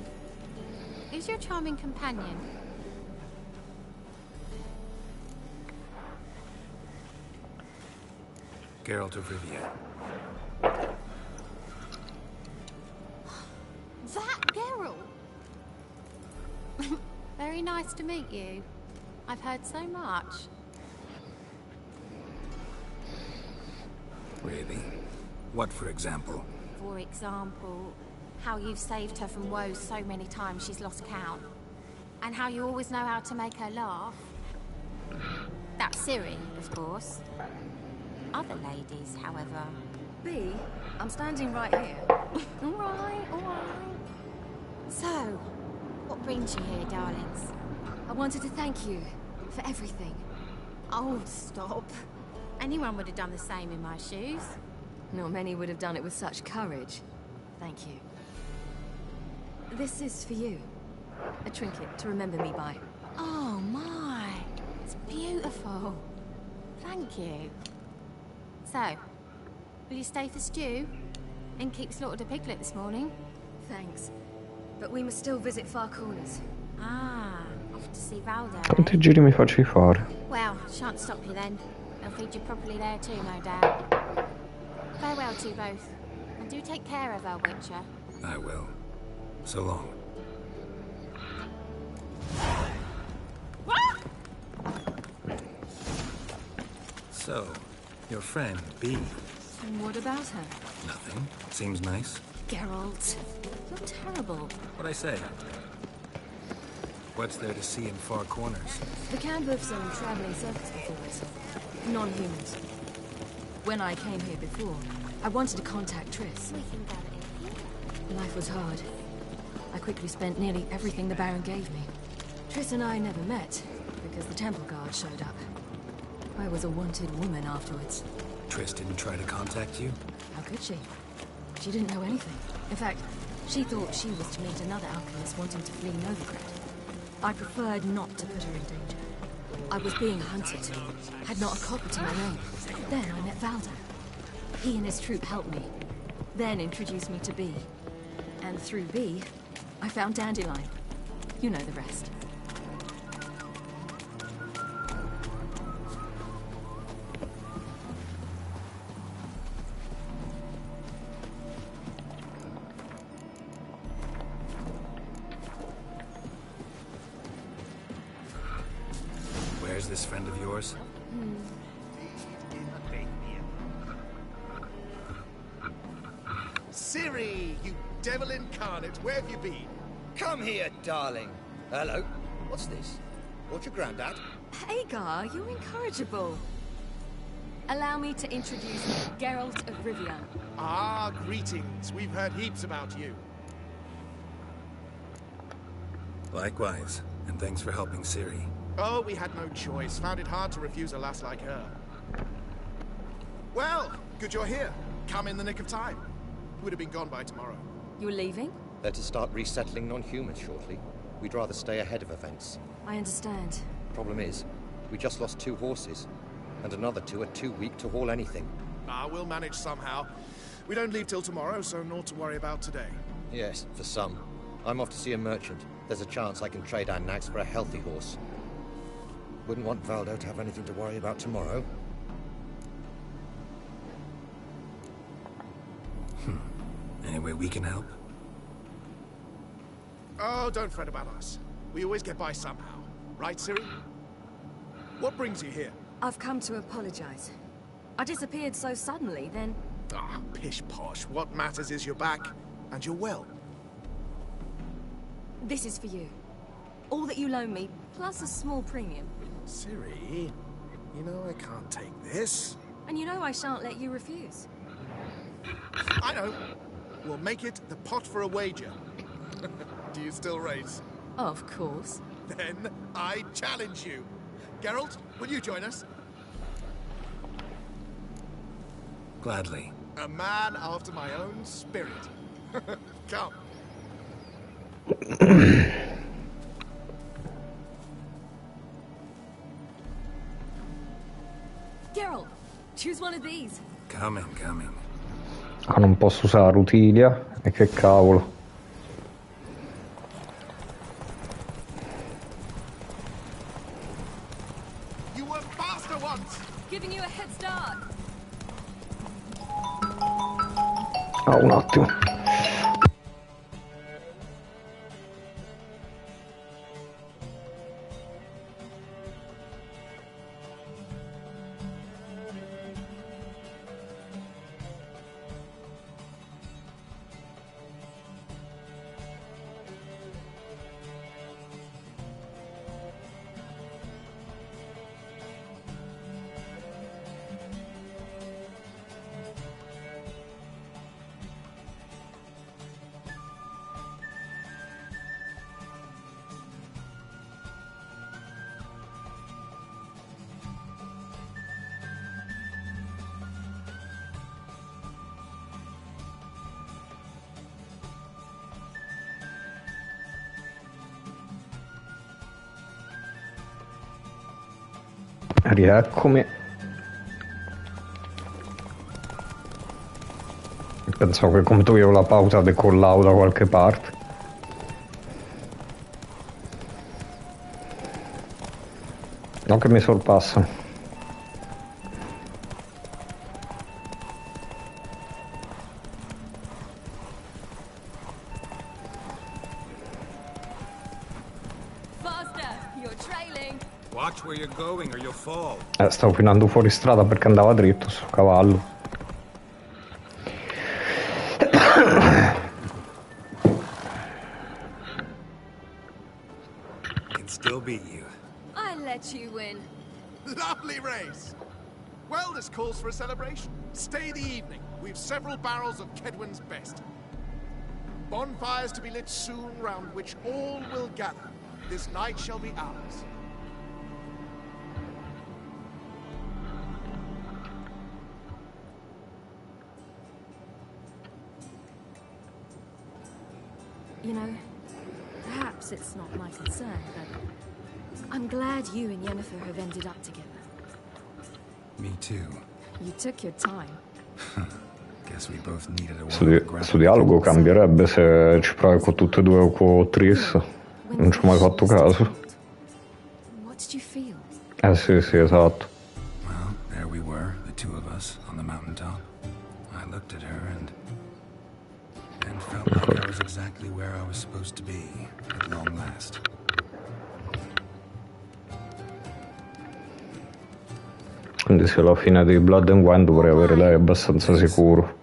Who's your charming companion? Geralt of Rivia. That Geralt! Very nice to meet you. I've heard so much. Really? What, for example? For example, how you've saved her from woes so many times she's lost count. And how you always know how to make her laugh. That's Ciri, of course. Other ladies, however... Bee, I'm standing right here. All right. So, what brings you here, darlings? I wanted to thank you for everything. Oh, stop. Anyone would have done the same in my shoes. Not many would have done it with such courage. Thank you. This is for you. A trinket to remember me by. Oh, my. It's beautiful. Thank you. So, will you stay for stew? And keep slaughtered a piglet this morning? Thanks. But we must still visit Far Corners. Ah, off to see Valdo, Quanti giri mi faccio fare? Well, shan't stop you then. They'll feed you properly there too, no doubt. Farewell to you both. And do take care of our Witcher. I will. So long. So, your friend, Bee. And what about her? Nothing. Seems nice. Geralt, you're terrible. What'd I say? What's there to see in Far Corners? The camp of some traveling circus performers. Non-humans. When I came here before, I wanted to contact Triss. Life was hard. I quickly spent nearly everything the Baron gave me. Triss and I never met, because the Temple Guard showed up. I was a wanted woman afterwards. Triss didn't try to contact you? How could she? She didn't know anything. In fact, she thought she was to meet another alchemist wanting to flee Novigrad. I preferred not to put her in danger. I was being hunted, had not a copper to my name. Then I met Valdo. He and his troop helped me, then introduced me to Bee. And through Bee, I found Dandelion. You know the rest. Where's this friend of yours? Ciri, you devil incarnate, where have you been? Come here, darling. Hello. What's this? What's your granddad? Hagar, you're incorrigible. Allow me to introduce Geralt of Rivia. Ah, greetings. We've heard heaps about you. Likewise, and thanks for helping Ciri. Oh, we had no choice. Found it hard to refuse a lass like her. Well, good you're here. Come in the nick of time. Would have been gone by tomorrow. You're leaving? They're to start resettling non-humans shortly. We'd rather stay ahead of events. I understand. Problem is, we just lost 2 horses, and another 2 are too weak to haul anything. Ah, we'll manage somehow. We don't leave till tomorrow, so naught to worry about today. Yes, for some. I'm off to see a merchant. There's a chance I can trade our nags for a healthy horse. Wouldn't want Valdo to have anything to worry about tomorrow. Any way we can help? Oh, don't fret about us. We always get by somehow. Right, Ciri? What brings you here? I've come to apologize. I disappeared so suddenly, then... Ah, pish-posh. What matters is you're back, and you're well. This is for you. All that you loan me, plus a small premium. Ciri, you know I can't take this. And you know I shan't let you refuse. I know. We'll make it the pot for a wager. Do you still race? Of course. Then I challenge you. Geralt, will you join us? Gladly. A man after my own spirit. Come. Geralt, choose one of these. Coming. Ah, non posso usare Utilia? E che cavolo. You were faster once. Giving you a head start. Ah, un attimo. Rieccomi. Pensavo che come toglievo la pausa decollavo da qualche parte. No che mi sorpassa. Watch where you're going or you'll fall. Stavo finendo fuori strada perché andava dritto sul cavallo. Can still beat you. I let you win. Lovely race. Well, this calls for a celebration. Stay the evening. We've several barrels of Kedwen's best. Bonfires to be lit soon, round which all will gather. This night shall be ours. You know, perhaps it's not my concern, but I'm glad you and Yennefer have ended up together. Me too. You took your time. Guess we both needed a while. Sto dialogo cambierebbe se ci provi con tutte e due o con Triss. Non ci ho mai fatto caso. What did you feel? Sì, esatto. Well, there we were, the two of us, on the mountaintop. I looked at her and felt like I was exactly where I was supposed to be, at long last. Quindi se alla fine di Blood and Wine dovrei avere lei abbastanza sicuro.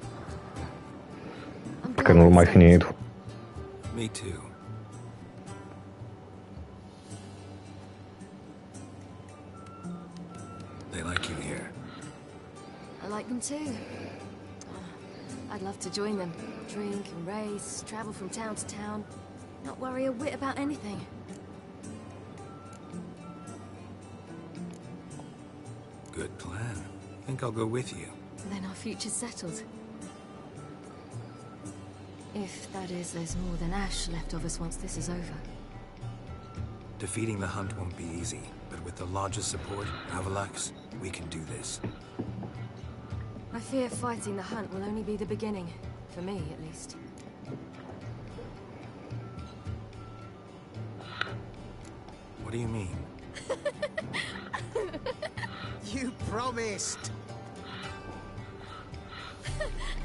Perché non l'ho mai finito. Me too. They like you here. I like them too. I'd love to join them. Drink and race, travel from town to town. Not worry a whit about anything. Good plan. Think I'll go with you. Then our future's settled. If, that is, there's more than ash left of us once this is over. Defeating the hunt won't be easy, but with the Lodge's support, Avalax, we can do this. I fear fighting the hunt will only be the beginning. For me, at least. What do you mean? You promised!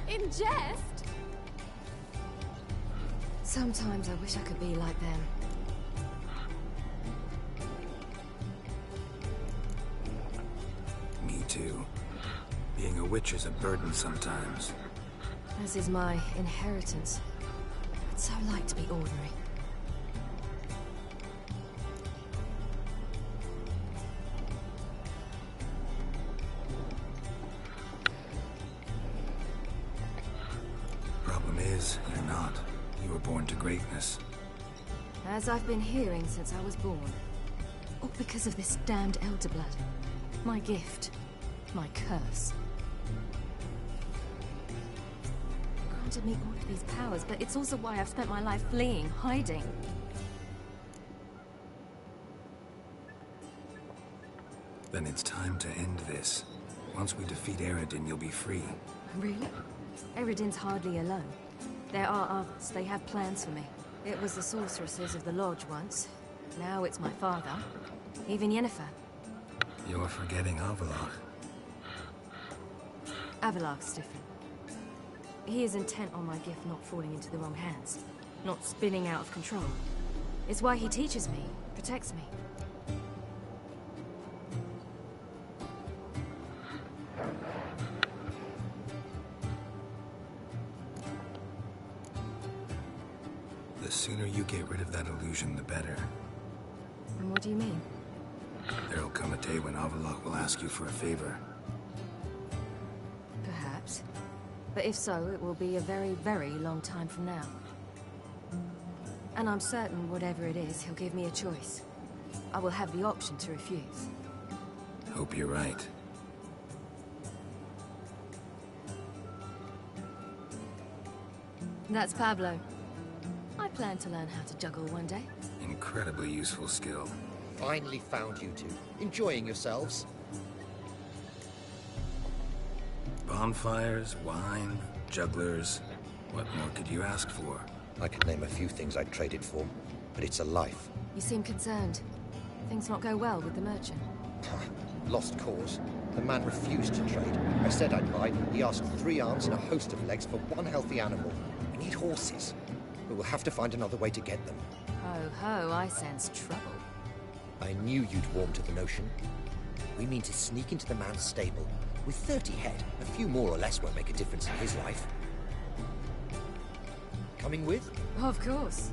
In jest? Sometimes I wish I could be like them. Me too. Being a witch is a burden sometimes. As is my inheritance. I'd so like to be ordinary. Problem is, you're not. You were born to greatness. As I've been hearing since I was born. All because of this damned Elder Blood. My gift. My curse. Granted me all of these powers, but it's also why I've spent my life fleeing, hiding. Then it's time to end this. Once we defeat Eredin, you'll be free. Really? Eredin's hardly alone. There are others. They have plans for me. It was the sorceresses of the Lodge once. Now it's my father. Even Yennefer. You're forgetting Avallac'h. Avallac'h's different. He is intent on my gift not falling into the wrong hands. Not spinning out of control. It's why he teaches me, protects me. The sooner you get rid of that illusion, the better. And what do you mean? There'll come a day when Avallac'h will ask you for a favor. Perhaps. But if so, it will be a very, very long time from now. And I'm certain whatever it is, he'll give me a choice. I will have the option to refuse. Hope you're right. That's Pablo. I plan to learn how to juggle one day. Incredibly useful skill. Finally found you two. Enjoying yourselves? Bonfires, wine, jugglers. What more could you ask for? I could name a few things I'd trade it for, but it's a life. You seem concerned. Things not go well with the merchant. Lost cause. The man refused to trade. I said I'd buy. He asked 3 arms and a host of legs for 1 healthy animal. We need horses. We will have to find another way to get them. Ho ho, I sense trouble. I knew you'd warm to the notion. We mean to sneak into the man's stable. With 30 head, a few more or less won't make a difference in his life. Coming with? Of course.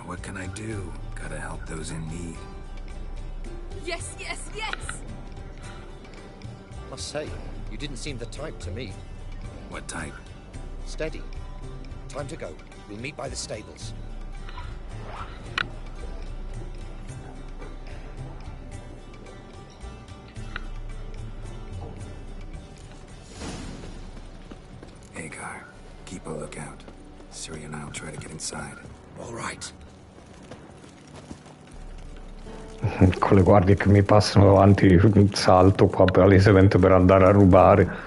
What can I do? Gotta help those in need. Yes, yes, yes! Must say, you didn't seem the type to me. What type? Steady. Time to go. We'll meet by the stables. Hagar, keep a lookout. Ciri and I'll try to get inside. All right. Con le guardie che mi passano davanti, salto qua palesemente per andare a rubare.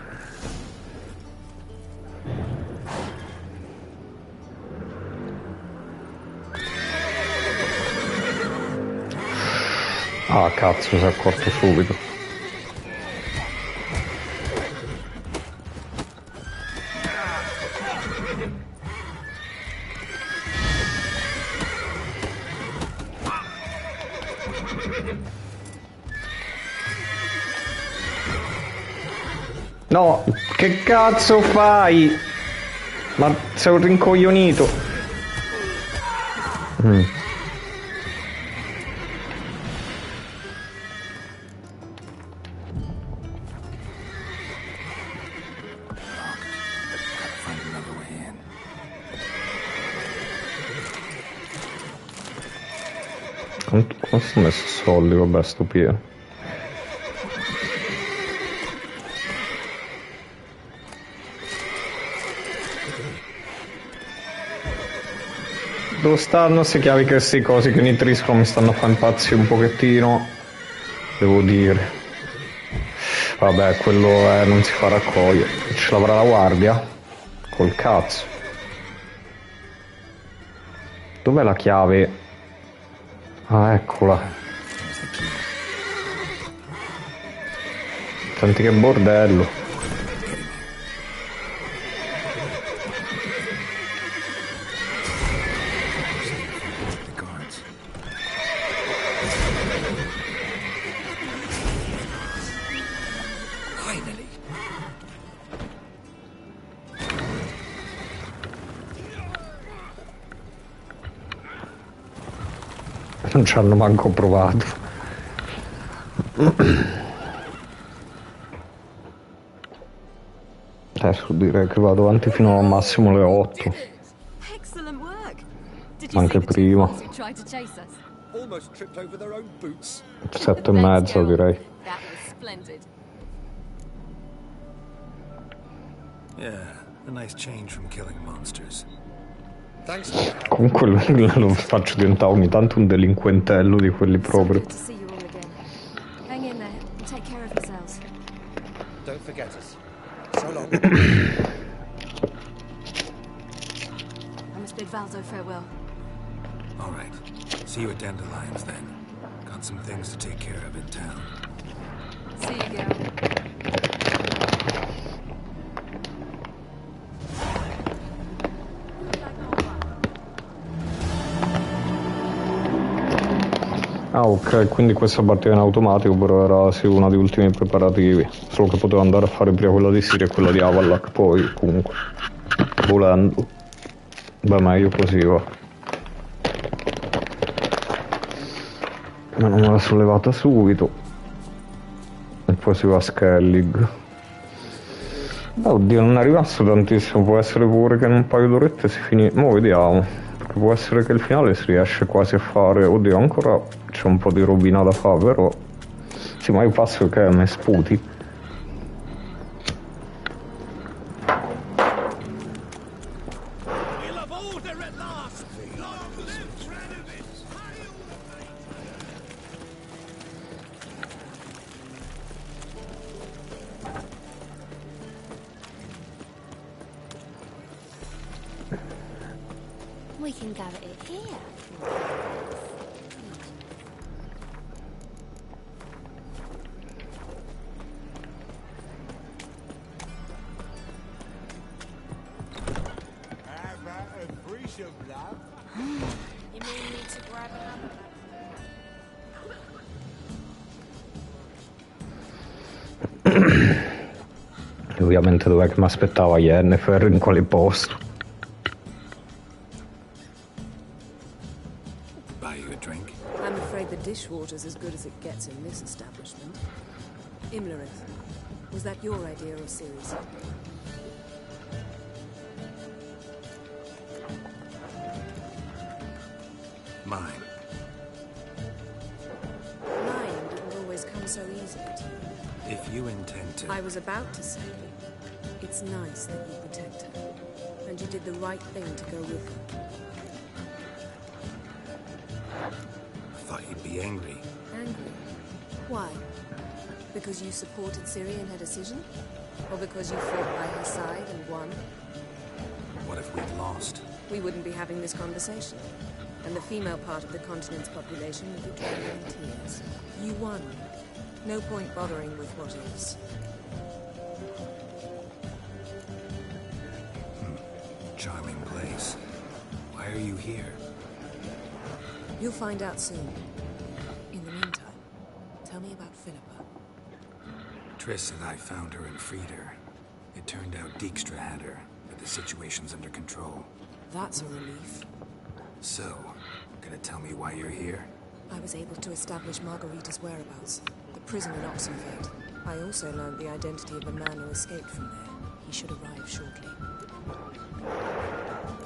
Ah, cazzo, si è accorto subito. No, che cazzo fai? Ma sei un rincoglionito. Come si è messo soldi? Vabbè, sto pieno. Dove stanno se chiavi che queste cose che nitriscono mi stanno a fare impazzire un pochettino, devo dire. Vabbè, quello non si fa raccogliere. Ce l'avrà la guardia? Col cazzo. Dov'è la chiave? Ah, eccola. Senti che bordello. Non ci hanno manco provato. Adesso direi che vado avanti fino al massimo le 8. Anche prima. 7:30 direi. Yeah, a nice change from killing monsters. Comunque lo faccio diventare ogni tanto un delinquentello di quelli proprio. Don't forget us. So long. I must bid Valdo farewell. All right. See you at Dandelions, then. Got some things to take care of in town. See you, Geralt. Ah, ok, quindi questa batteva in automatico, però era sì una degli ultimi preparativi. Solo che potevo andare a fare prima quella di Siria e quella di Avallac'h poi, comunque. Volendo. Beh, meglio così, va. Ma non me la sono levata subito. E poi si va a Skellig. Oddio, non è rimasto tantissimo, può essere pure che in un paio d'orette si finisce. Mo' vediamo. Perché può essere che il finale si riesce quasi a fare. Oddio, ancora c'è un po' di robina da fare, però. Sì, ma io passo che me sputi. We can gather it here. How about a threesome, love? You mean me to grab another? Ovviamente dov'è che mi aspettava Yennefer, in quale posto? Buy you a drink? I'm afraid the dishwater's as good as it gets in this establishment. Imlerith, was that your idea of Ceres? Mine. Mine didn't always come so easy. If you intend to... I was about to say, it's nice that you protect her, and you did the right thing to go with her. Thought you'd be angry. Angry? Why? Because you supported Ciri in her decision? Or because you fought by her side and won? What if we'd lost? We wouldn't be having this conversation. And the female part of the continent's population would be drowning in tears. You won. No point bothering with what ifs. Charming place. Why are you here? You'll find out soon. In the meantime, tell me about Philippa. Triss and I found her and freed her. It turned out Dijkstra had her, but the situation's under control. That's a relief. So, gonna tell me why you're here? I was able to establish Margarita's whereabouts. The prison in Oxenfurt. I also learned the identity of a man who escaped from there. He should arrive shortly.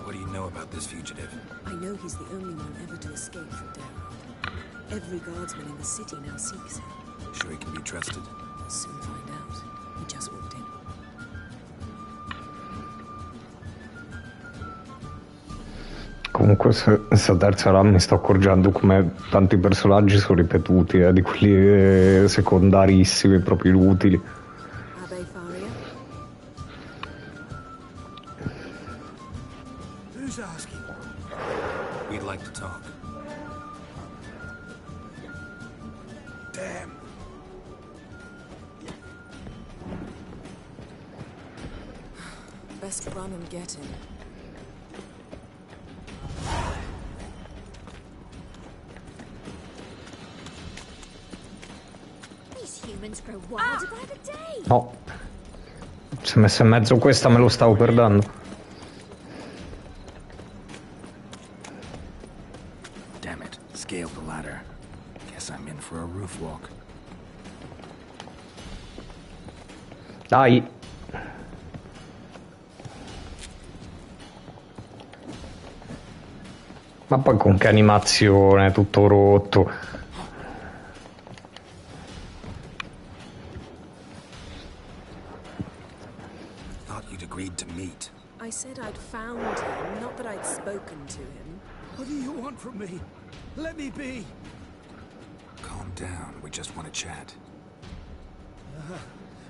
What do you know about this fugitive? I know he's the only one ever to escape from Darrow. Every guardsman in the city now seeks him. Sure he can be trusted? We'll soon find out. He just walked in. Comunque questa terza run mi sto accorgendo come tanti personaggi sono ripetuti, di quelli secondarissimi, proprio inutili. Abbe Faria? Who's asking? We'd like to talk. Damn. Best run and get him. Humans grow wilder by the day. No. Si è messo in mezzo questa, me lo stavo perdendo. Damn it. Scaled the ladder. Guess I'm in for a roof walk. Dai. Ma poi con che animazione, tutto rotto. To meet. I said I'd found him, not that I'd spoken to him. What do you want from me? Let me be. Calm down. We just want to chat.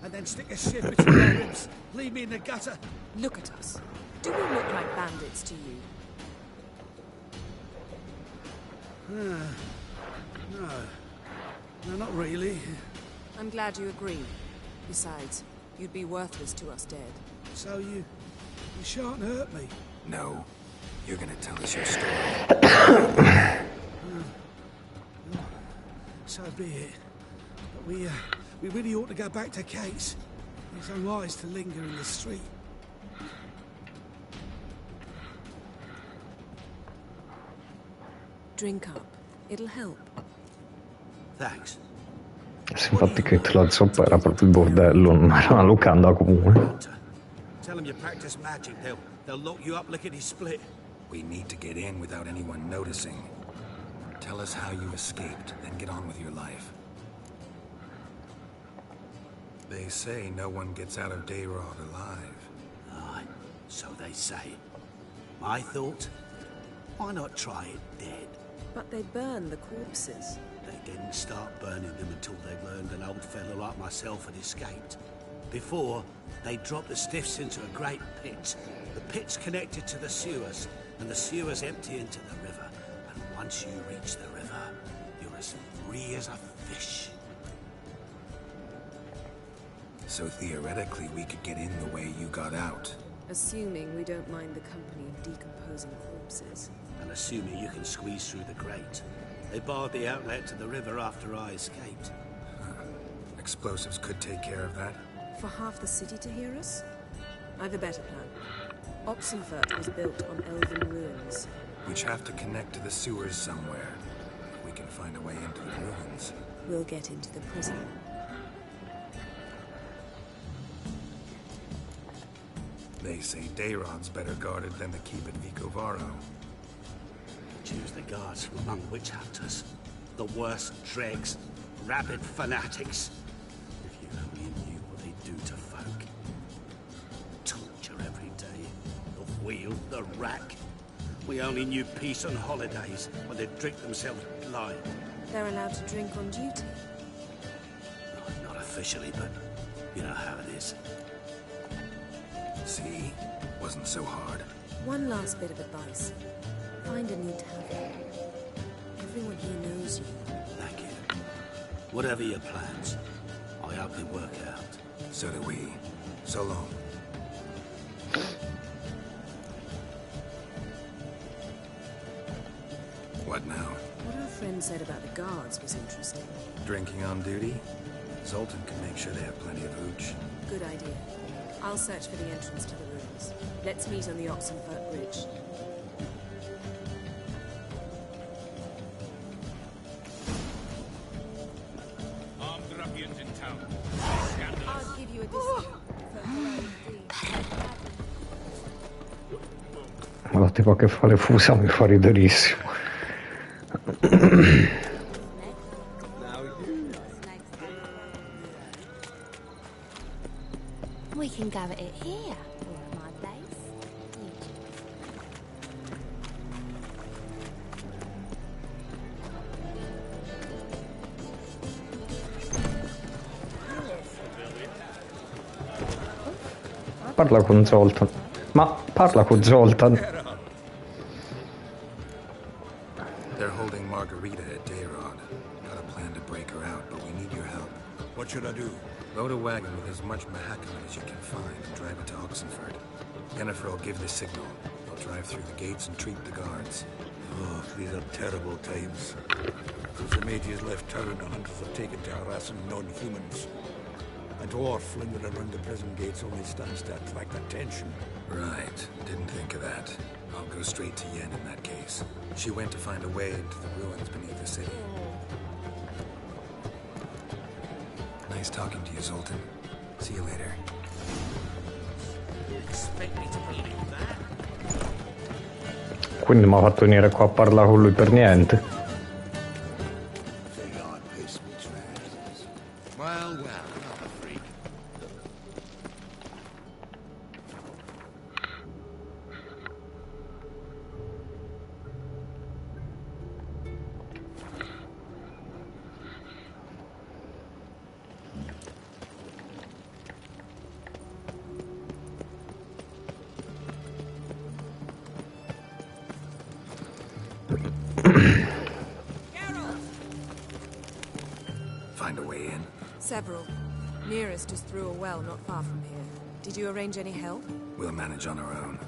and then stick a shiv between my ribs. Leave me in the gutter. Look at us. Do we look like bandits to you? No, not really. I'm glad you agree. Besides, you'd be worthless to us dead. So you shan't hurt me. No. You're gonna tell us your story. So be it. But we really ought to go back to Kate's. It's unwise to linger in the street. Drink up. It'll help. Thanks. Sì, infatti che la zoppa era proprio il bordello, non era una locanda comune. Tell them you practice magic. They'll lock you up lickety split. We need to get in without anyone noticing. Tell us how you escaped, then get on with your life. They say no one gets out of Dayrod alive. Aye, so they say. My thought? Why not try it dead? But they burn the corpses. They didn't start burning them until they learned an old fellow like myself had escaped. Before, they dropped the stiffs into a great pit. The pit's connected to the sewers, and the sewers empty into the river. And once you reach the river, you're as free as a fish. So theoretically, we could get in the way you got out. Assuming we don't mind the company of decomposing corpses. And assuming you can squeeze through the grate. They barred the outlet to the river after I escaped. Explosives could take care of that. For half the city to hear us? I've a better plan. Oxenfurt was built on elven ruins. Which have to connect to the sewers somewhere. If we can find a way into the ruins. We'll get into the prison. They say Dayrod's better guarded than the keep at Vicovaro. Choose the guards from among witch hunters. The worst dregs, rabid fanatics. If you only knew what they do to folk. Torture every day. The wheel, the rack. We only knew peace on holidays when they'd drink themselves blind. They're allowed to drink on duty? Not officially, but you know how it is. See? Wasn't so hard. One last bit of advice. Find a new tavern. Everyone here knows you. Thank you. Whatever your plans, I hope they work out. So do we. So long. What now? What our friend said about the guards was interesting. Drinking on duty? Zoltan can make sure they have plenty of hooch. Good idea. I'll search for the entrance to the ruins. Let's meet on the Oxenfurt Bridge. Armed ruffians in town. I'll give you a discount for heroic deeds. Ma la tipa che fa le fusa mi fa riderissimo. We can go at it here, or at my place. Parla con Zoltan. Ma parla con Zoltan. They're holding Margarita at Dayrod. Got a plan to break her out, but we need your help. What should I do? Load a wagon with as much Mahakam as you can find and drive it to Oxenfurt. Yennefer will give the signal. They'll drive through the gates and treat the guards. Oh, these are terrible times. Since the mages left town, the hunters have taken to harassing non-humans. A dwarf lingering around the prison gates only stands to attract attention. Right. Didn't think of that. I'll go straight to Yen in that case. She went to find a way into the ruins beneath the city. Nice talking to you, Zoltan. See you later. You expect me to believe that? Quindi mi ha fatto venire qua a parlare con lui per niente. Well, I'm a freak. Several. Nearest is through a well not far from here. Did you arrange any help? We'll manage on our own.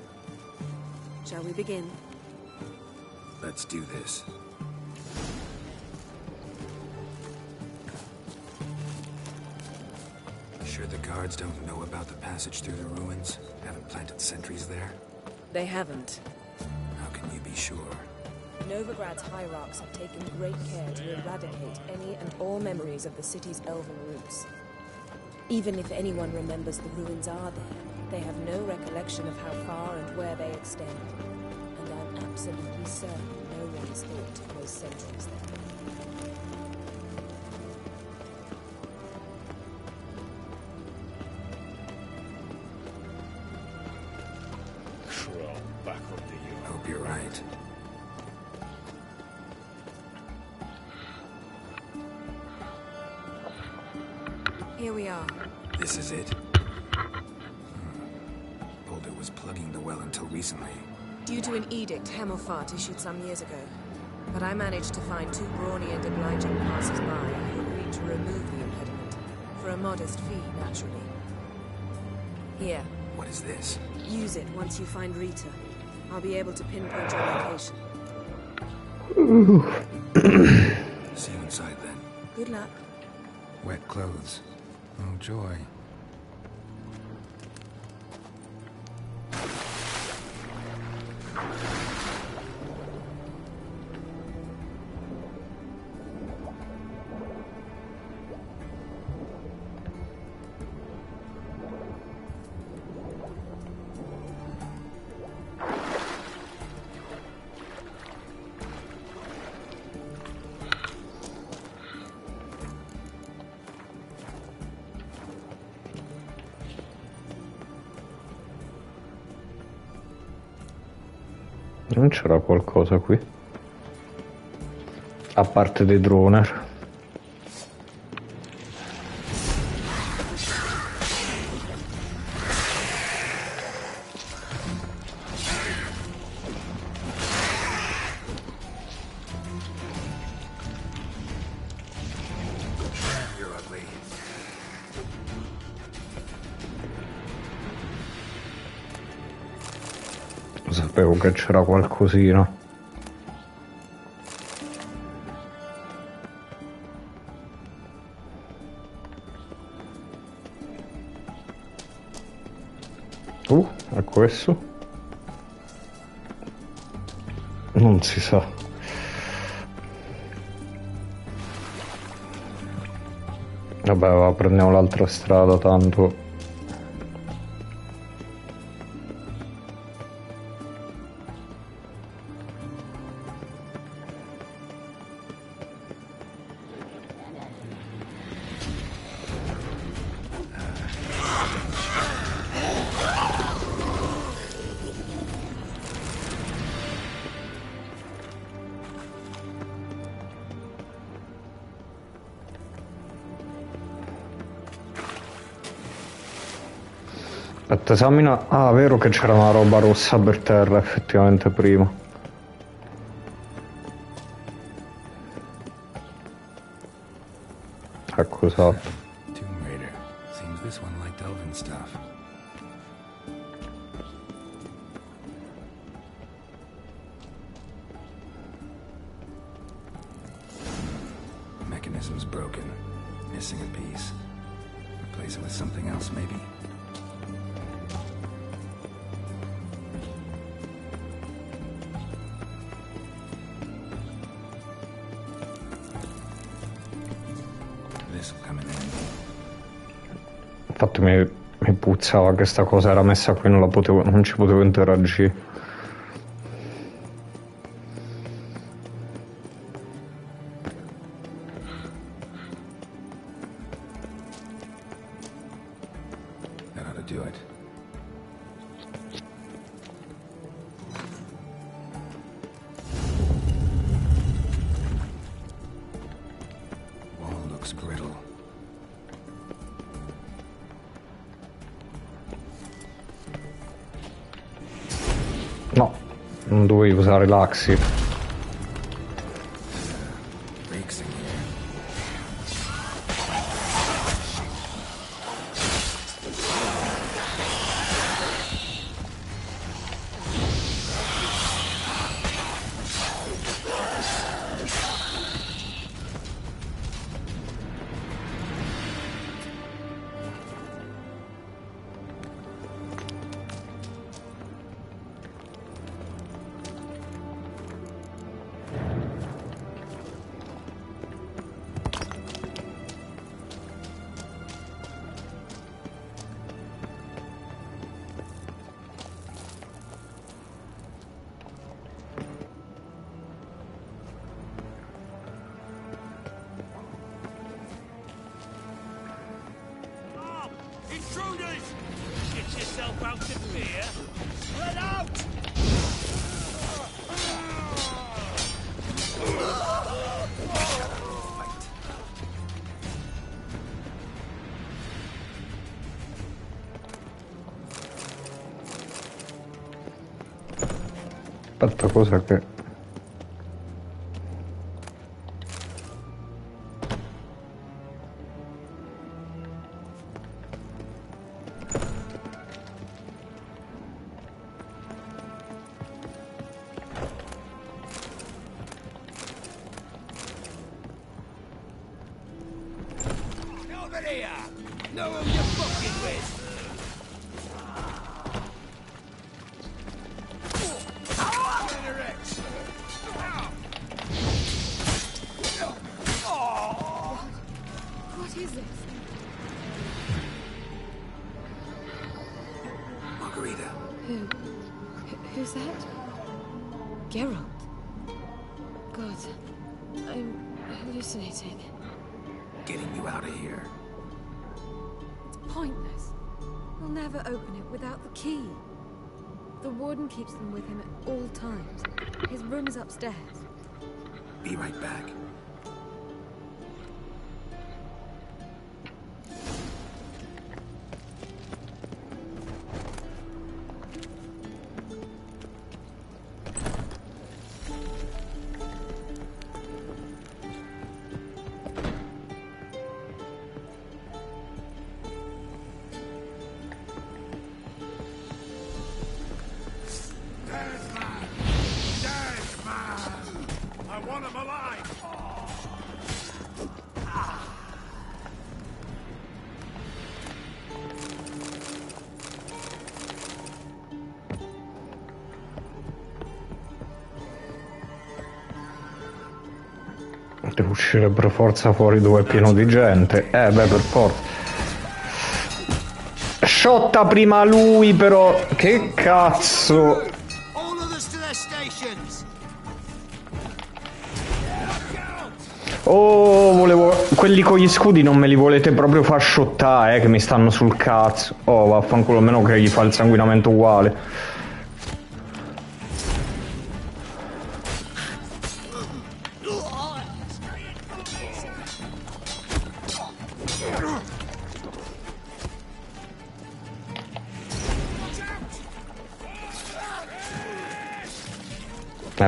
Shall we begin? Let's do this. Sure the guards don't know about the passage through the ruins? Haven't planted sentries there? They haven't. How can you be sure? Novigrad's hierarchs have taken great care to eradicate any and all memories of the city's elven roots. Even if anyone remembers the ruins are there, they have no recollection of how far and where they extend. And I'm absolutely certain no one's thought to place sentries there. Crawl back under you. I hope you're right. Here we are. This is it? Boulder was plugging the well until recently. Due to an edict Hemmelfart issued some years ago. But I managed to find two brawny and obliging passers-by who agreed to remove the impediment. For a modest fee, naturally. Here. What is this? Use it once you find Rita. I'll be able to pinpoint your location. See you inside then. Good luck. Wet clothes. Oh, joy. Non c'era qualcosa qui? A parte dei droner. You're ugly. Sapevo che c'era qualcosina. È questo? Non si sa. Vabbè, va, prendiamo l'altra strada, tanto. Aspetta, esamina. Ah, vero che c'era una roba rossa per terra effettivamente prima. Accusato. Tomb Raider. Seems this one liked elven stuff. Mechanism's broken. Missing a piece. Replace it with something else, maybe? Infatti mi puzzava che sta cosa era messa qui, non ci potevo interagire. That ought to do it. Wall looks brittle. No, non dovevi usare l'Axi. Breaks in here. out of fear? Let out! Aspetta, cosa che... Over here! Know who you're fucking with! What is this? Margarita. Who's that? Geralt. God, I'm hallucinating. Getting you out of here. It's pointless. We'll never open it without the key. The warden keeps them with him at all times. His room is upstairs. Be right back. I want him alive! Devo uscire per forza fuori dove è pieno di gente. Beh, per forza. Sciotta prima lui, però. Che cazzo. All others to their stations. Oh, volevo... Quelli con gli scudi non me li volete proprio far sciottare, che mi stanno sul cazzo. Oh, vaffanculo, almeno che gli fa il sanguinamento uguale.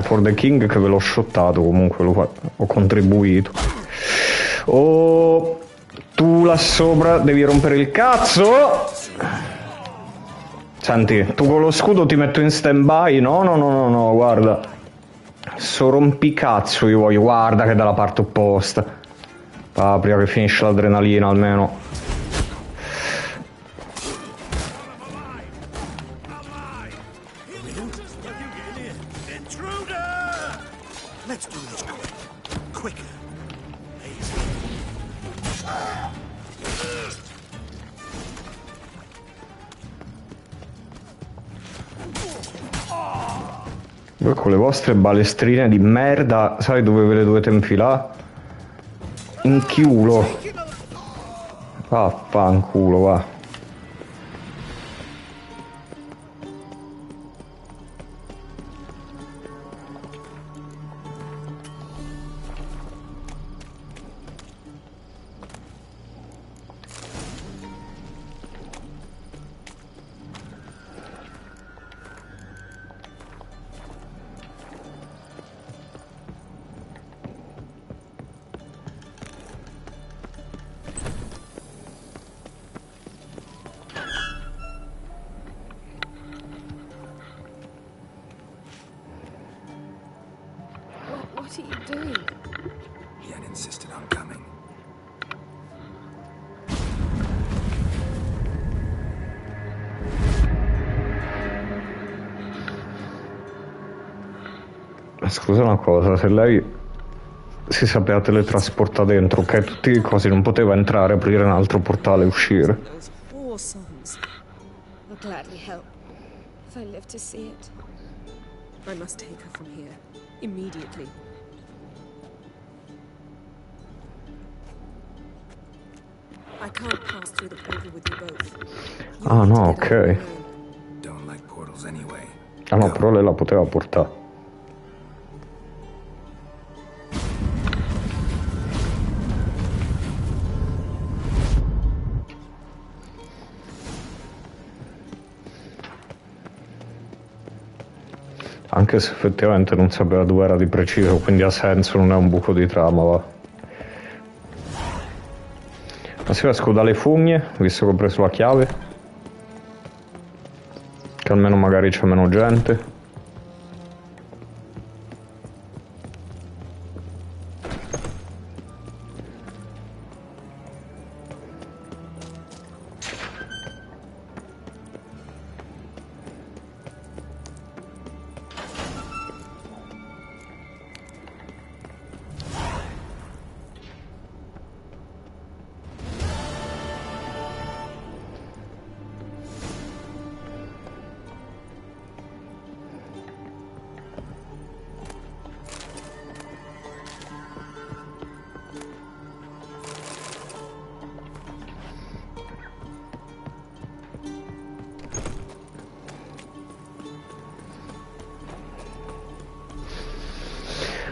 For the King che ve l'ho shottato, comunque ho contribuito. Oh, tu là sopra devi rompere il cazzo. Senti, tu con lo scudo ti metto in stand by. No, guarda. So rompicazzo io voglio, guarda che è dalla parte opposta. Prima che finisce l'adrenalina almeno. Let's do this quicker. Voi con le vostre balestrine di merda, sai dove ve le dovete infilare? In chiulo. Vaffanculo, va. What are you doing? He had insisted on coming. Scusa una cosa, se lei si sapeva teletrasportare dentro, ok, tutti i cosi, non poteva entrare, aprire un altro portale e uscire. Those war songs. I'll gladly help if I live to see it. I must take her from here immediately. I can't pass through the portal with you both. Ah no, ok. no, però lei la poteva portare. Anche se effettivamente non sapeva dove era di preciso, quindi ha senso, non è un buco di trama, va. Ma se io esco dalle fogne, visto che ho preso la chiave, che almeno magari c'è meno gente.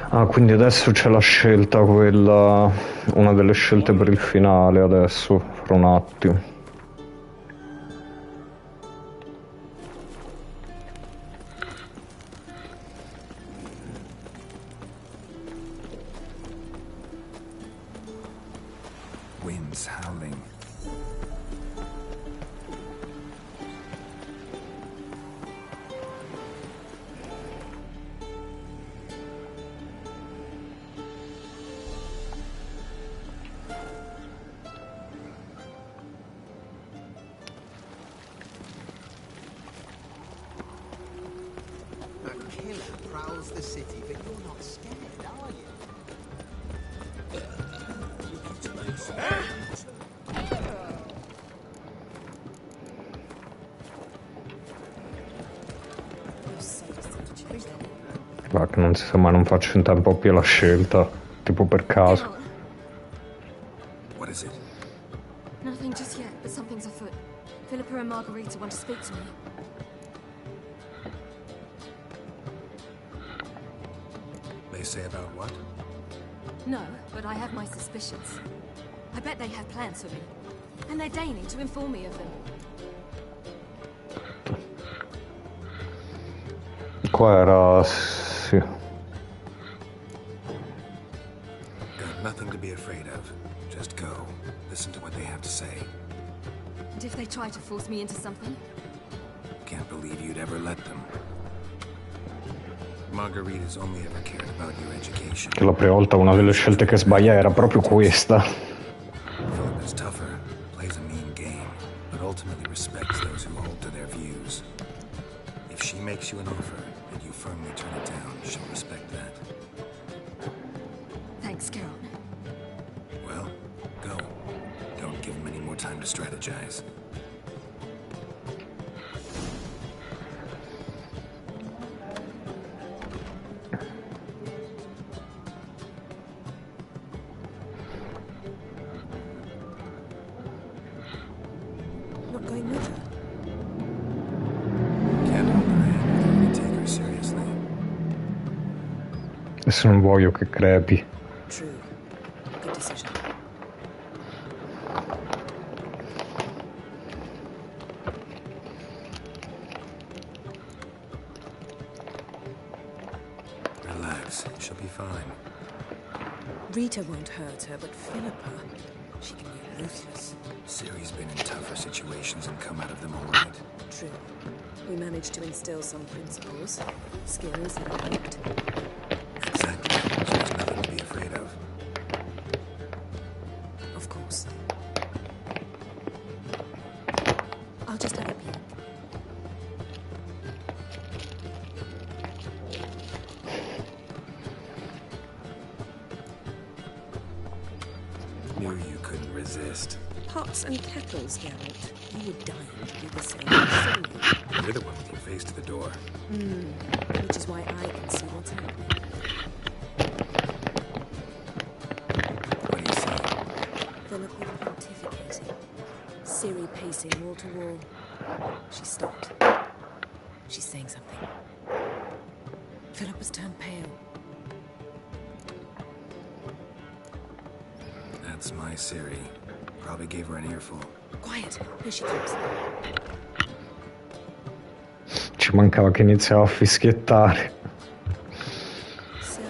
Ah, quindi adesso c'è la scelta, quella... una delle scelte per il finale adesso, fra un attimo. Winds howling. Prowls the city, but you're not scared, are you? Va, che non si sa mai, non faccio in tempo più la scelta, tipo per caso. What is it? Nothing just yet, but something's afoot. Philippa and Margarita want to speak to me. They say about what? No, but I have my suspicions. I bet they have plans for me. And they're deigning to inform me of them. Qua era... sì. Got nothing to be afraid of. Just go. Listen to what they have to say. And if they try to force me into something? Can't believe you'd ever let them. Margarita's only ever cared about your education. Che la prima volta una delle scelte che sbaglia era proprio questa. Philippa's tougher, plays a mean game, but ultimately respects those who hold to their views. If she makes you an offer and you firmly turn it down, she'll respect that. Thanks, Geralt. Well, go. Don't give him any more time to strategize. Not going with her. Can't hold her hand without you take her seriously. Adesso non voglio che crepi. True. Good decision. Relax, she'll be fine. Rita won't hurt her, but Philippa, she can be ruthless. Ciri's been in tougher situations and come out of them all right. True. We managed to instill some principles, skills that helped. Exactly. So there's nothing to be afraid of. Of course. I'll just have a peek. Knew you couldn't resist. Pots and kettles, Geralt. You would dying to do the same as You're the one with your face to the door. which is why I can see what's happening. What do you see? Philippa pontificating. Ciri pacing wall to wall. She stopped. She's saying something. That's my Ciri. Probably gave her an earful. Quiet. Here she comes. Ci mancava che iniziava a fischiettare. So?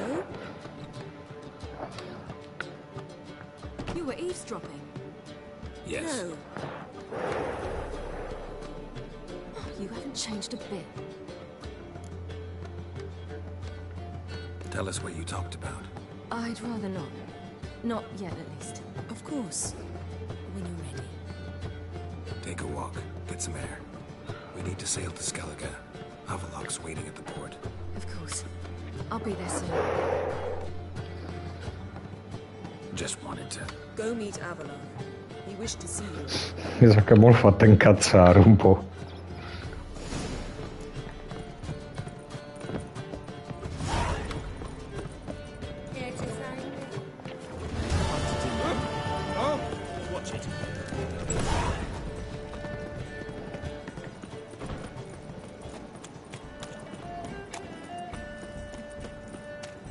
You were eavesdropping? Yes. No. You haven't changed a bit. Tell us what you talked about. I'd rather not. Not yet, at least. Of course. When you're ready. Take a walk. Get some air. We need to sail to Skellige. Havelok's waiting at the port. Of course. I'll be there soon. Just wanted to... Go meet Avalon. He wished to see you. Mi sa che mo l'ho fatta incazzare un po'. Watch it.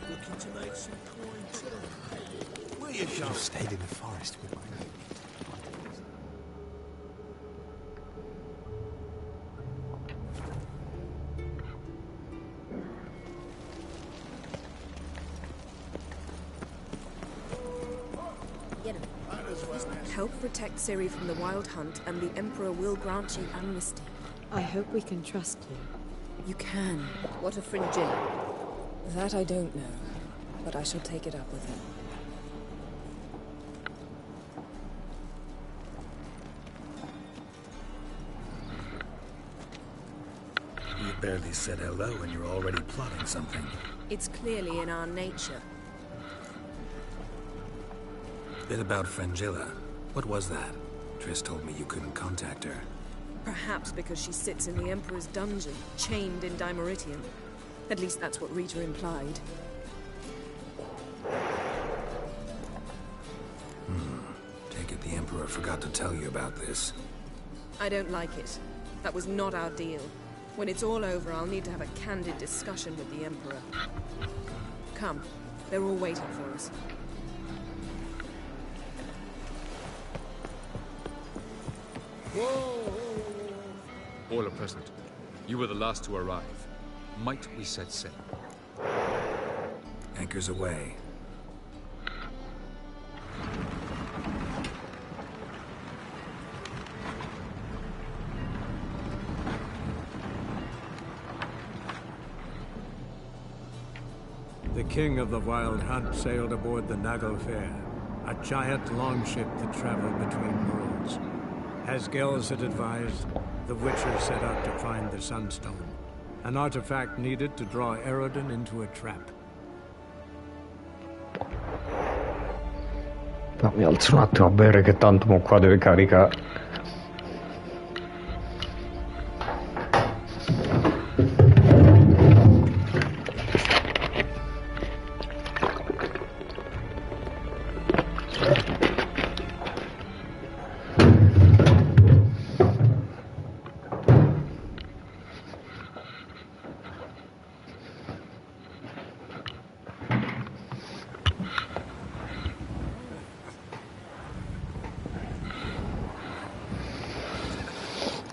Looking to make some coin too. Where you Should going? have stayed in the forest with my lady. Help protect Ciri from the Wild Hunt, and the Emperor will grant you amnesty. I hope we can trust you. You can. What of Fringilla? That I don't know, but I shall take it up with him. You barely said hello and you're already plotting something. It's clearly in our nature. Bit about Fringilla. What was that? Triss told me you couldn't contact her. Perhaps because she sits in the Emperor's dungeon, chained in Dimeritium. At least that's what Rita implied. Take it the Emperor forgot to tell you about this. I don't like it. That was not our deal. When it's all over, I'll need to have a candid discussion with the Emperor. Come. They're all waiting for us. All are present. You were the last to arrive. Might we set sail? Anchors away. The king of the Wild Hunt sailed aboard the Naglfar, a giant longship that traveled between worlds. As Gels had advised, the Witcher set out to find the Sunstone, an artifact needed to draw Eredin into a trap. No, mi alzo un attimo a bere che tanto mo qua deve caricare.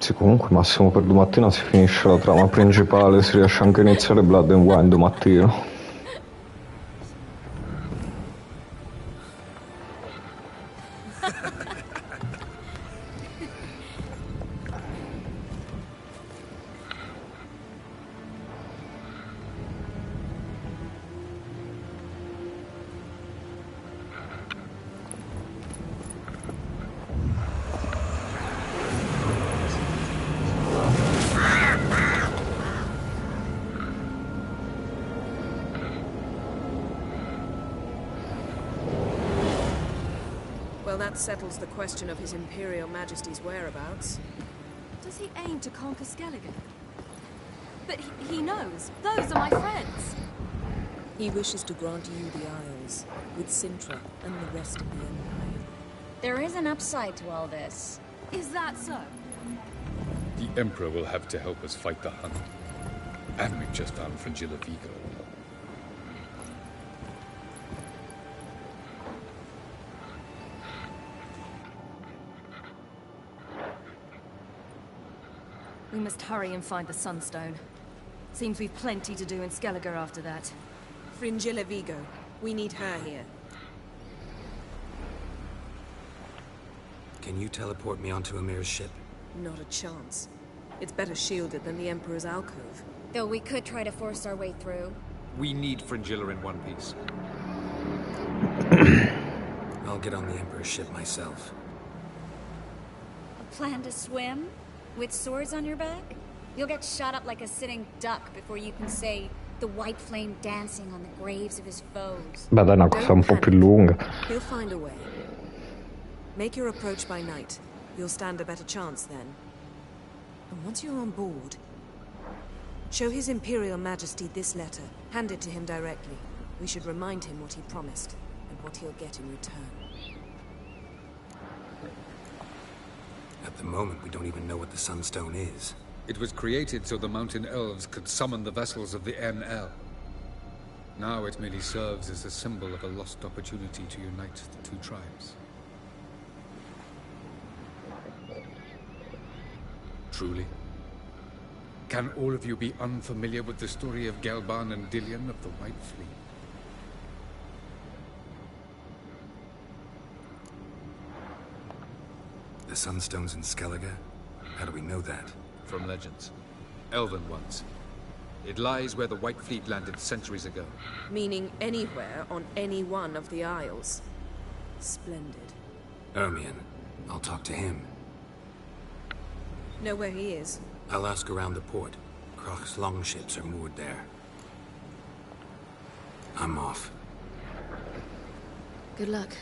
Sì, comunque massimo per domattina si finisce la trama principale, si riesce anche a iniziare Blood and Wine domattina. Well, that settles the question of His Imperial Majesty's whereabouts. Does he aim to conquer Skellige? But he knows. Those are my friends. He wishes to grant you the Isles, with Sintra and the rest of the Empire. There is an upside to all this. Is that so? The Emperor will have to help us fight the Hunt. And we've just found Fringilla Vigo. must hurry and find the Sunstone. Seems we've plenty to do in Skellige after that. Fringilla Vigo. We need her here. Can you teleport me onto Amir's ship? Not a chance. It's better shielded than the Emperor's alcove. Though we could try to force our way through. We need Fringilla in one piece. I'll get on the Emperor's ship myself. A plan to swim? With swords on your back? You'll get shot up like a sitting duck before you can say the white flame dancing on the graves of his foes. Beh, dai, è una cosa un po' più lunga. He'll find a way. Make your approach by night. You'll stand a better chance then. And once you're on board, show His Imperial Majesty this letter. Hand it to him directly. We should remind him what he promised, and what he'll get in return. At the moment, we don't even know what the Sunstone is. It was created so the mountain elves could summon the vessels of the NL. Now it merely serves as a symbol of a lost opportunity to unite the two tribes. Truly? Can all of you be unfamiliar with the story of Gelban and Dillion of the White Fleet? The Sunstone's in Skellige? How do we know that? From legends. Elven ones. It lies where the White Fleet landed centuries ago. Meaning anywhere on any one of the Isles. Splendid. Ermion. I'll talk to him. Know where he is? I'll ask around the port. Krach's longships are moored there. I'm off. Good luck.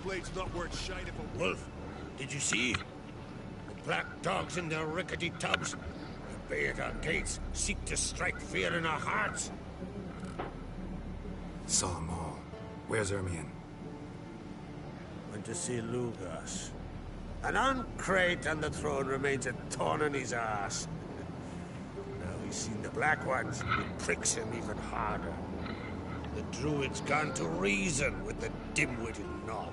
Blade's not worth shite if a wolf. Did you see? The black dogs in their rickety tubs. The bay at our gates seek to strike fear in our hearts. Saw them all. Where's Ermion? Went to see Lugas. An uncrate on the throne remains a thorn in his ass. Now he's seen the Black Ones, it pricks him even harder. The Druid's gone to reason with the dim-witted knob.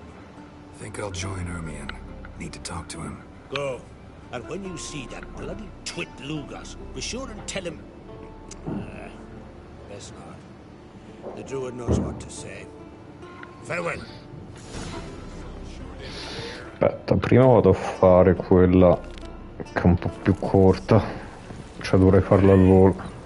Think I'll join Ermion. Need to talk to him. Go. And when you see that bloody twit Lugas, be sure and tell him... best not. The Druid knows what to say. Farewell. Aspetta, prima vado a fare quella che è un po' più corta. Cioè dovrei farla al volo.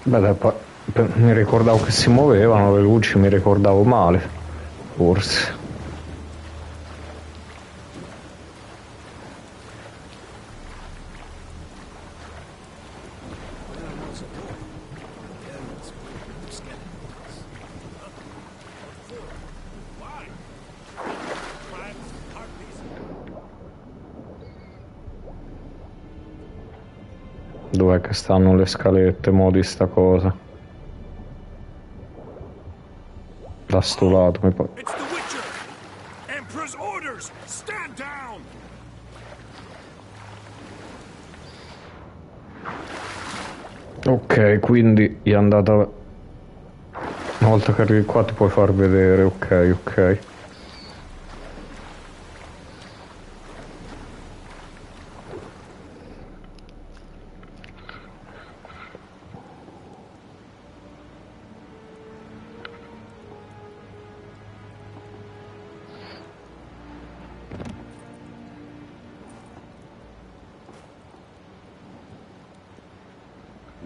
Beh, mi ricordavo che si muovevano le luci, mi ricordavo male, forse. Dov'è che stanno le scalette, mo di sta cosa? Da sto lato mi pare. It's the Witcher! Emperor's orders! Stand down! Ok, quindi è andata... Una volta che arrivi qua ti puoi far vedere, ok, ok.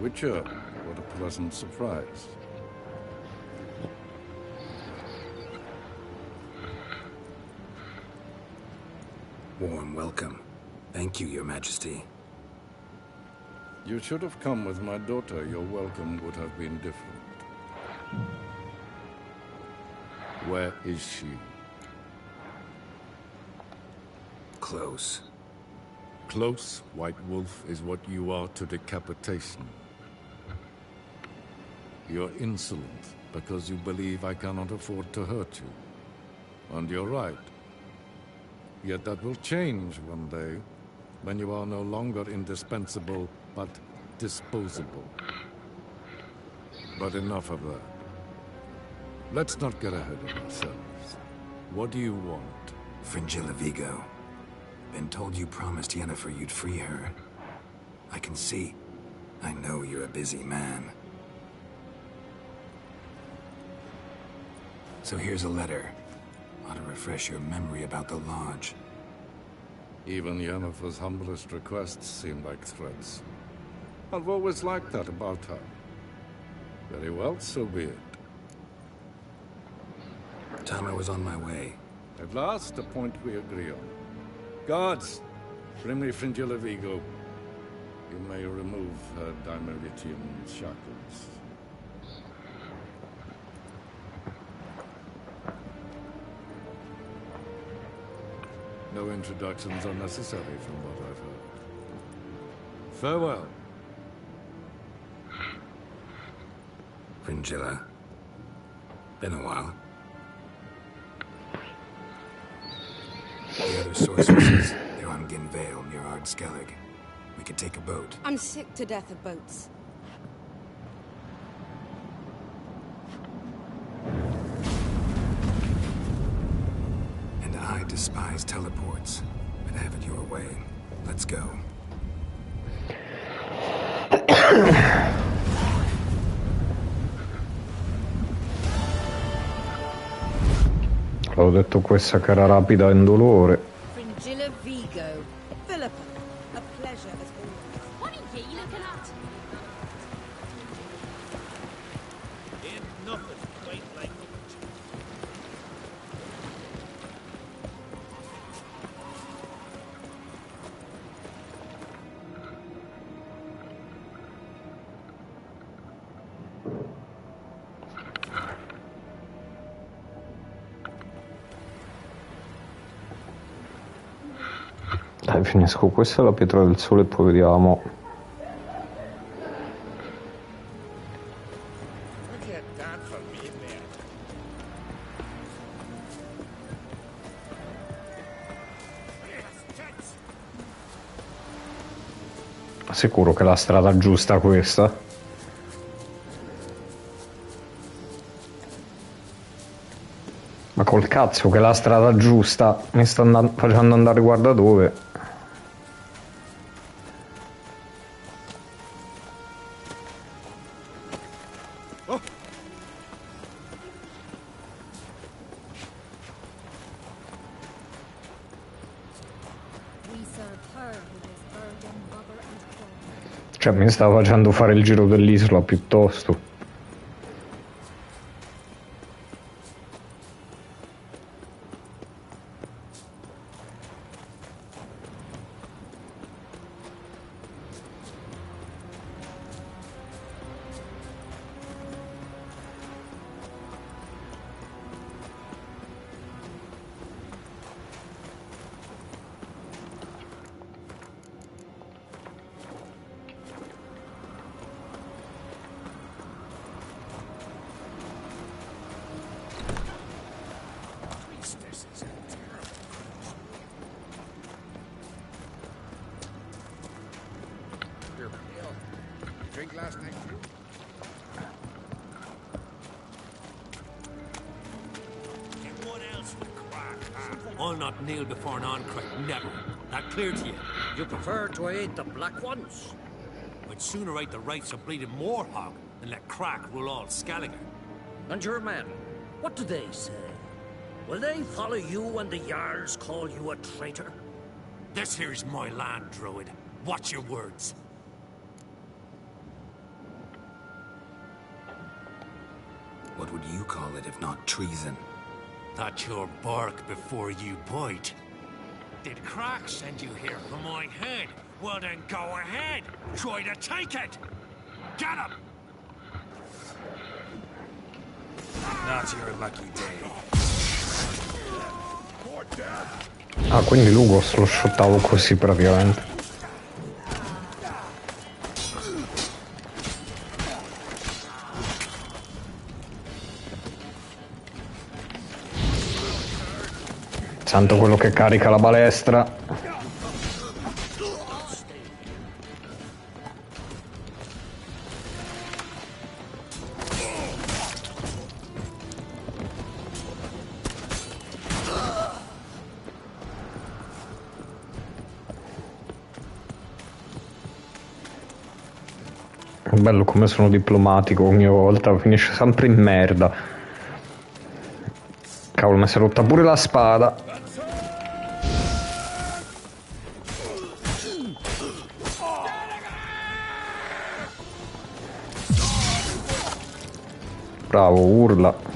Witcher, what a pleasant surprise. Warm welcome. Thank you, Your Majesty. You should have come with my daughter. Your welcome would have been different. Where is she? Close. Close, White Wolf, is what you are to decapitation. You're insolent because you believe I cannot afford to hurt you. And you're right. Yet that will change one day, when you are no longer indispensable, but disposable. But enough of that. Let's not get ahead of ourselves. What do you want? Fringilla Vigo. Been told you promised Yennefer you'd free her. I can see. I know you're a busy man. So here's a letter. Ought to refresh your memory about the Lodge. Even Yennefer's humblest requests seem like threats. I've always liked that about her. Very well, so be it. Time I was on my way. At last, a point we agree on. Guards, bring me Fringilla Vigo. You may remove her Dimeritium shackles. No introductions are necessary from what I've heard. Farewell. Fringilla. Been a while. The other sorceresses, they're on Ginvale near Ardskellig. We could take a boat. I'm sick to death of boats. And I despise teleports, but have it your way. Let's go. Ho detto questa che era rapida e indolore. Fringilla Vigo. Philippa, a pleasure as always. What are you looking at? Ain't nothing quite like the Witcher. Dai, finisco. Questa è la pietra del sole e poi vediamo. Look at that for me there. Sicuro che è la strada giusta questa? Ma col cazzo che è la strada giusta, mi sta facendo andare guarda dove. Cioè mi stava facendo fare il giro dell'isola piuttosto. glass, thank you. Anyone else with crack? I'll not kneel before an Ahn'Qreht, never. That clear to you? You prefer to aid the Black Ones? I'd sooner aid the rights of bleeding Morhog than let crack rule all Skellige. And your men, what do they say? Will they follow you when the Jarls call you a traitor? This here's my land, Druid. Watch your words. What would you call it if not treason? That's your bark before you bite. Did Crack send you here for my head? Well then go ahead. Try to take it. Get him! Not your lucky day. Ah, quindi Lugos lo shottavo così praticamente. Santo quello che carica la balestra. È bello come sono diplomatico ogni volta, finisce sempre in merda. Cavolo, mi si è rotta pure la spada. Bravo, urla.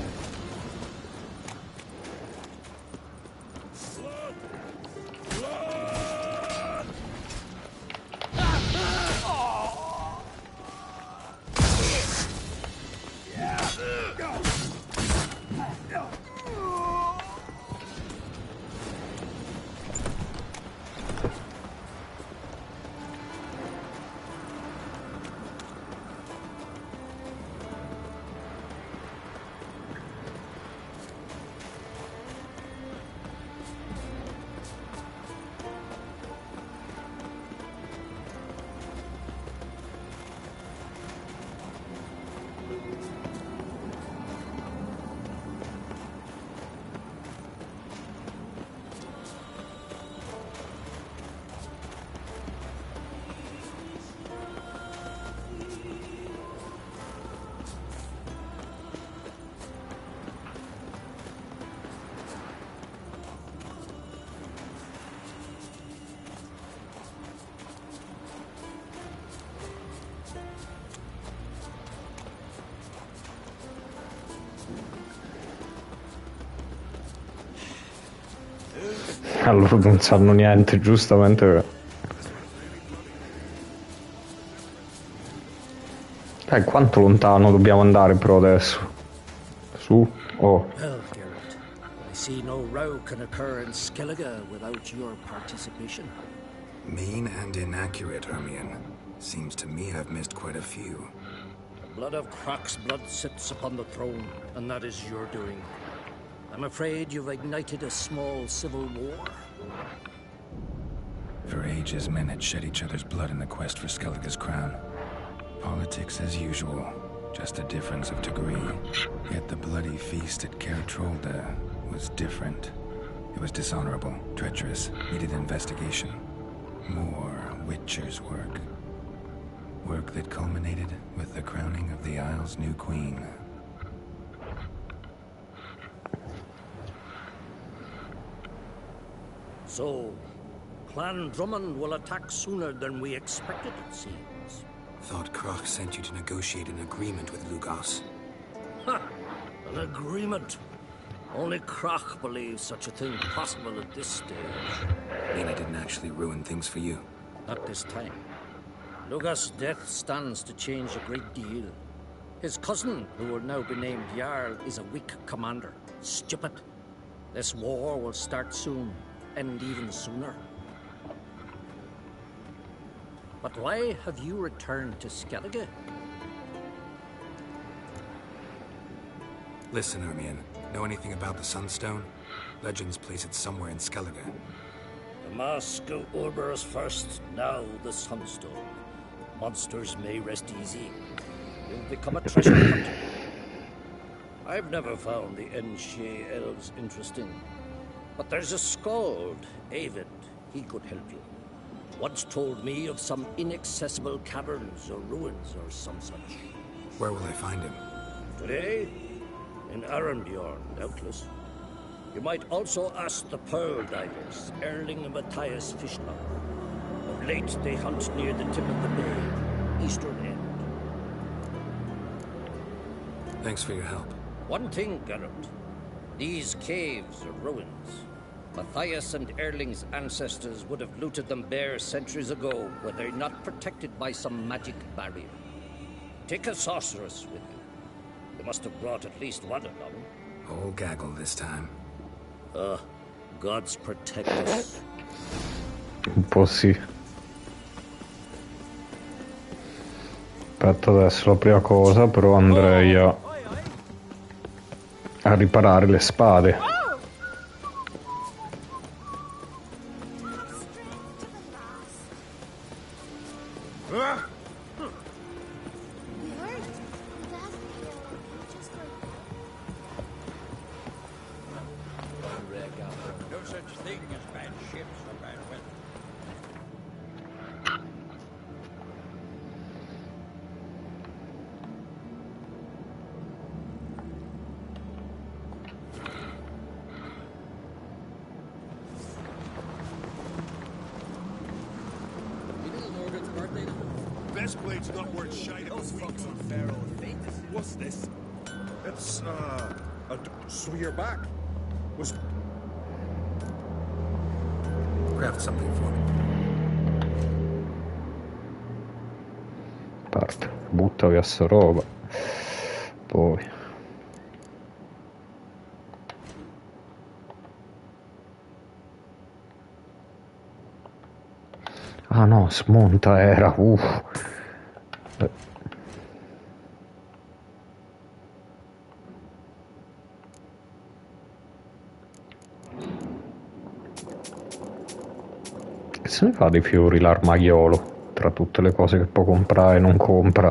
Allora non sanno niente, giustamente. Quanto lontano dobbiamo andare però adesso? Su? Oh. Well, Geralt, I see no row can occur in Skellige without your participation. Mean and inaccurate, Hermione. Seems to me I've missed quite a few. The blood of Crach's blood sits upon the throne, and that is your doing. I'm afraid you've ignited a small civil war. For ages, men had shed each other's blood in the quest for Skellige's crown. Politics as usual, just a difference of degree. Yet the bloody feast at Caer Trolde was different. It was dishonorable, treacherous, needed investigation. More Witcher's work. Work that culminated with the crowning of the Isle's new queen. So, Clan Drummond will attack sooner than we expected, it seems. Thought Crach sent you to negotiate an agreement with Lugos. Ha! An agreement? Only Crach believes such a thing possible at this stage. Mean I didn't actually ruin things for you? Not this time. Lugos' death stands to change a great deal. His cousin, who will now be named Jarl, is a weak commander. Stupid. This war will start soon, end even sooner. But why have you returned to Skellige? Listen, Hermione. Know anything about the Sunstone? Legends place it somewhere in Skellige. The Mask of Orberus first, now the Sunstone. monsters may rest easy. You'll become a treasure hunter. I've never found the Enshe elves interesting. But there's a skald, Avid. He could help you. Once told me of some inaccessible caverns or ruins or some such. Where will I find him? Today? In Arenbjorn, doubtless. You might also ask the Pearl Divers, Erling and Matthias Fischler. Of late, they hunt near the tip of the bay, eastern end. Thanks for your help. One thing, Geralt. These caves are ruins. Matthias and Erling's ancestors would have looted them bare centuries ago were they not protected by some magic barrier. Take a sorceress with you. You must have brought at least one along. Whole gaggle this time. Gods protect us. Un po' sì. Aspetta, adesso la prima cosa però andrei a riparare le spade. No such thing as bad ships or bad weather. Best blade's not worth shite. Those fucks on Pharaoh. What's this? It's so you're back. Was Craft something for me. Parte, butta via sta roba. Poi. Ah no, smonta era. Che se ne fa dei fiori l'armaiolo? Tra tutte le cose che può comprare e non compra.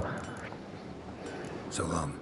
So long.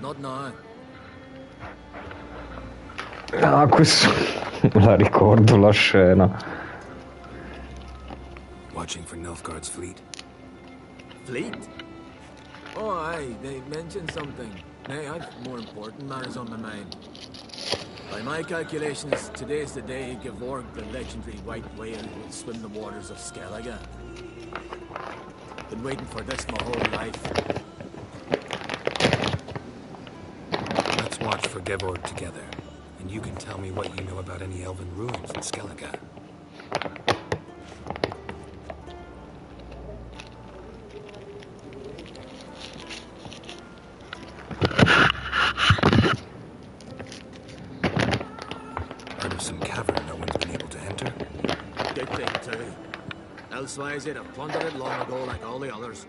Not now. Ah, questo la ricordo la scena. Watching for Nilfgaard's fleet. Fleet? Oh, aye, they mentioned something. Nay, I've more important matters on my mind. By my calculations, today's the day Gevorg, the legendary white whale, will swim the waters of Skellige. Been waiting for this my whole life. Let's watch for Gevorg together, and you can tell me what you know about any elven ruins in Skellige. Heard of some cavern no one's been able to enter? Good thing, too. Elsewise, they'd have plundered it long ago like all the others.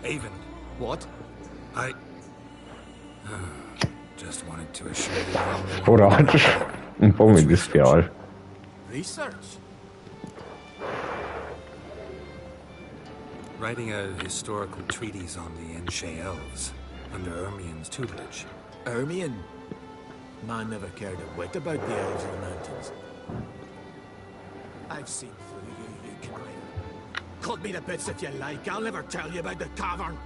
Avon. What? Just wanted to assure you. Coraggio. Un po' mi dispiace. Research? Writing a historical treatise on the Enshe elves, under Ermien's tutelage. Ermien? Man never cared a whit about the elves of the mountains. I've seen through you conniver. Cut me to bits if you like, I'll never tell you about the cavern.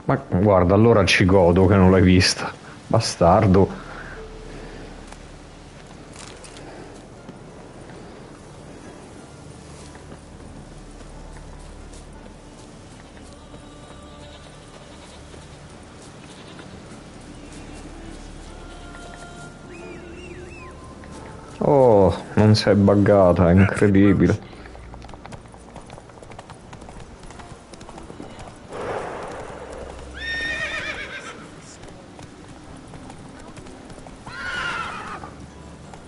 Ma guarda, allora ci godo che non l'hai vista. Bastardo. Oh, non sei buggata, è incredibile.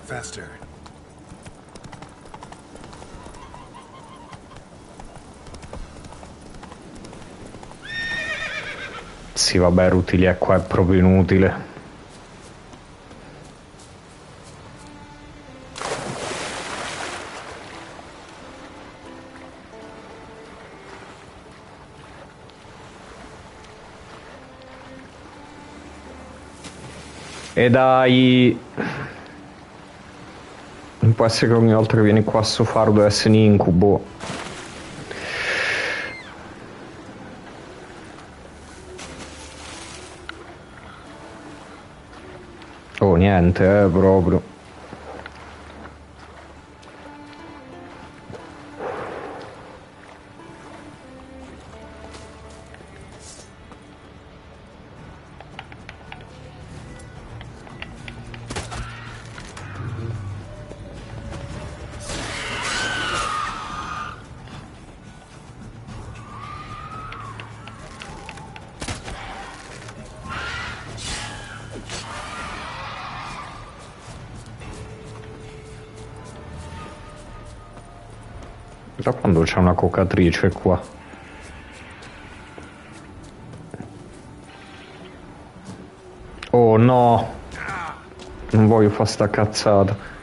Faster. Sì, vabbè, Rutilia qua è proprio inutile. E dai, non può essere che ogni volta che vieni qua a sofaro deve essere un incubo. Oh, niente, proprio. Da quando c'è una cocatrice qua? Oh no! Non voglio fare sta cazzata.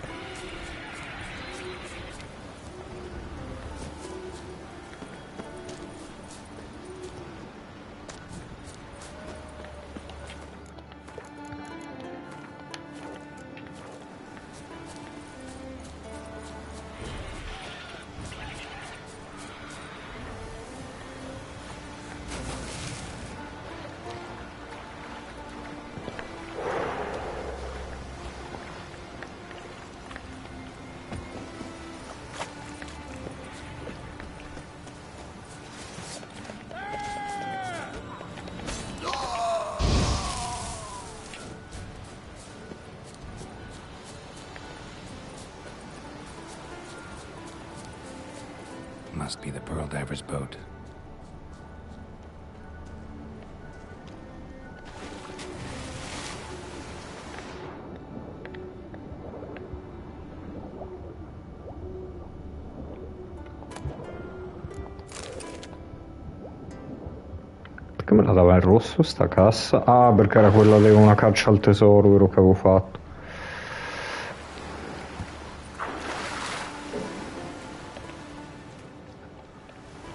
Must be the Pearl Diver's boat. Perché me la dava in rosso sta cassa? Ah, perché era quella di una caccia al tesoro, vero, che avevo fatto.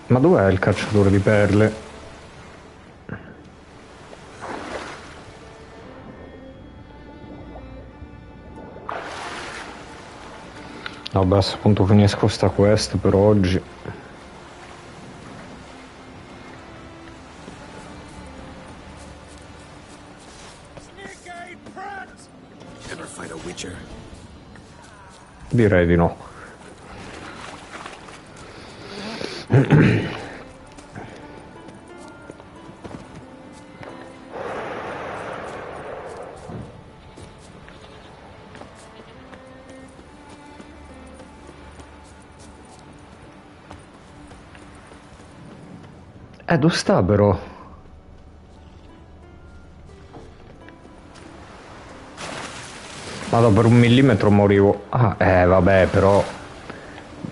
Ma dov'è il cacciatore di perle? Vabbè, a questo punto finisco sta quest per oggi. Ever fight a Witcher? Direi di no. Dove sta però? Vado per 1 millimetro morivo. Ah, vabbè, però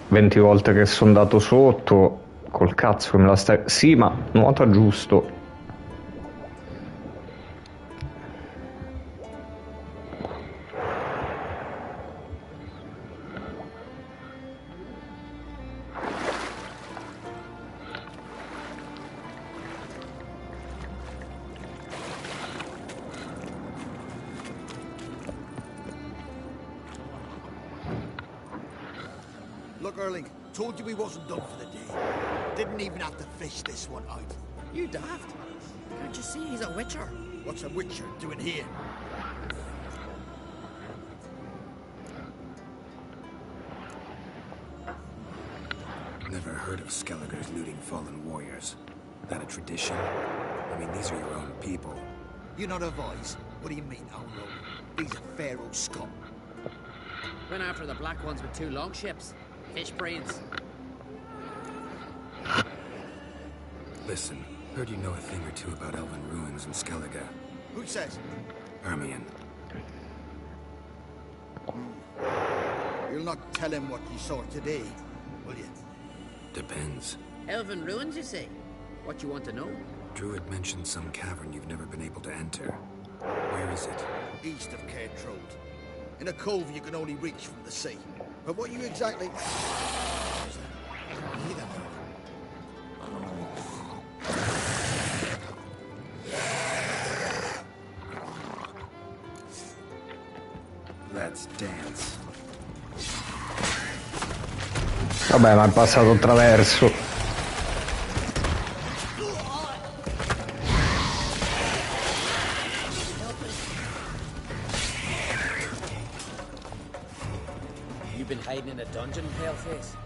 20 volte che sono andato sotto, col cazzo che me la stai... Sì, ma nuota giusto. Look, Erling, told you we wasn't done for the day. Didn't even have to fish this one out. You daft. Can't you see he's a Witcher? What's a Witcher doing here? Never heard of Skelligers looting fallen warriors. That a tradition? I mean, these are your own people. You're not a vice? What do you mean, oh no? These are fair old Scot. Went after the black ones with 2 longships. Fish brains. Listen, heard you know a thing or two about elven ruins in Skellige. Who says? Ermion. You'll not tell him what you saw today, will you? Depends. Elven ruins, you say? What you want to know? Druid mentioned some cavern you've never been able to enter. Where is it? East of Cairtrode. In a cove you can only reach from the sea. But what you exactly... Let's dance. Vabbè, ma è passato attraverso. You've been hiding in a dungeon, Paleface?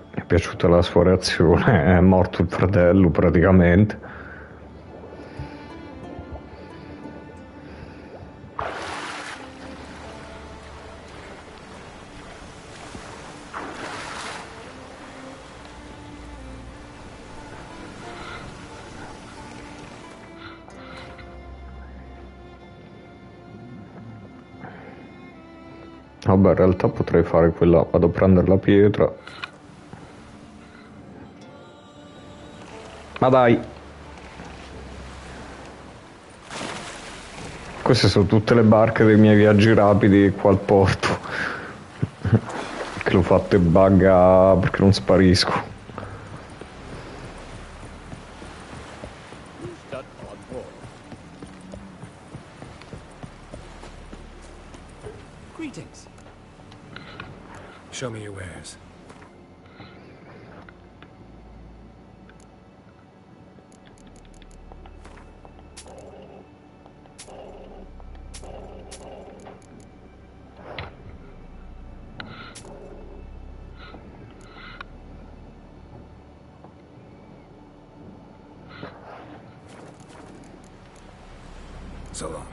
Mi è piaciuta la sua reazione, è morto il fratello praticamente. Vabbè, in realtà potrei fare quella, vado a prendere la pietra. Ma dai! Queste sono tutte le barche dei miei viaggi rapidi qua al porto. Che l'ho fatto e bugga perché non sparisco. Greetings. Show me your wares. So long.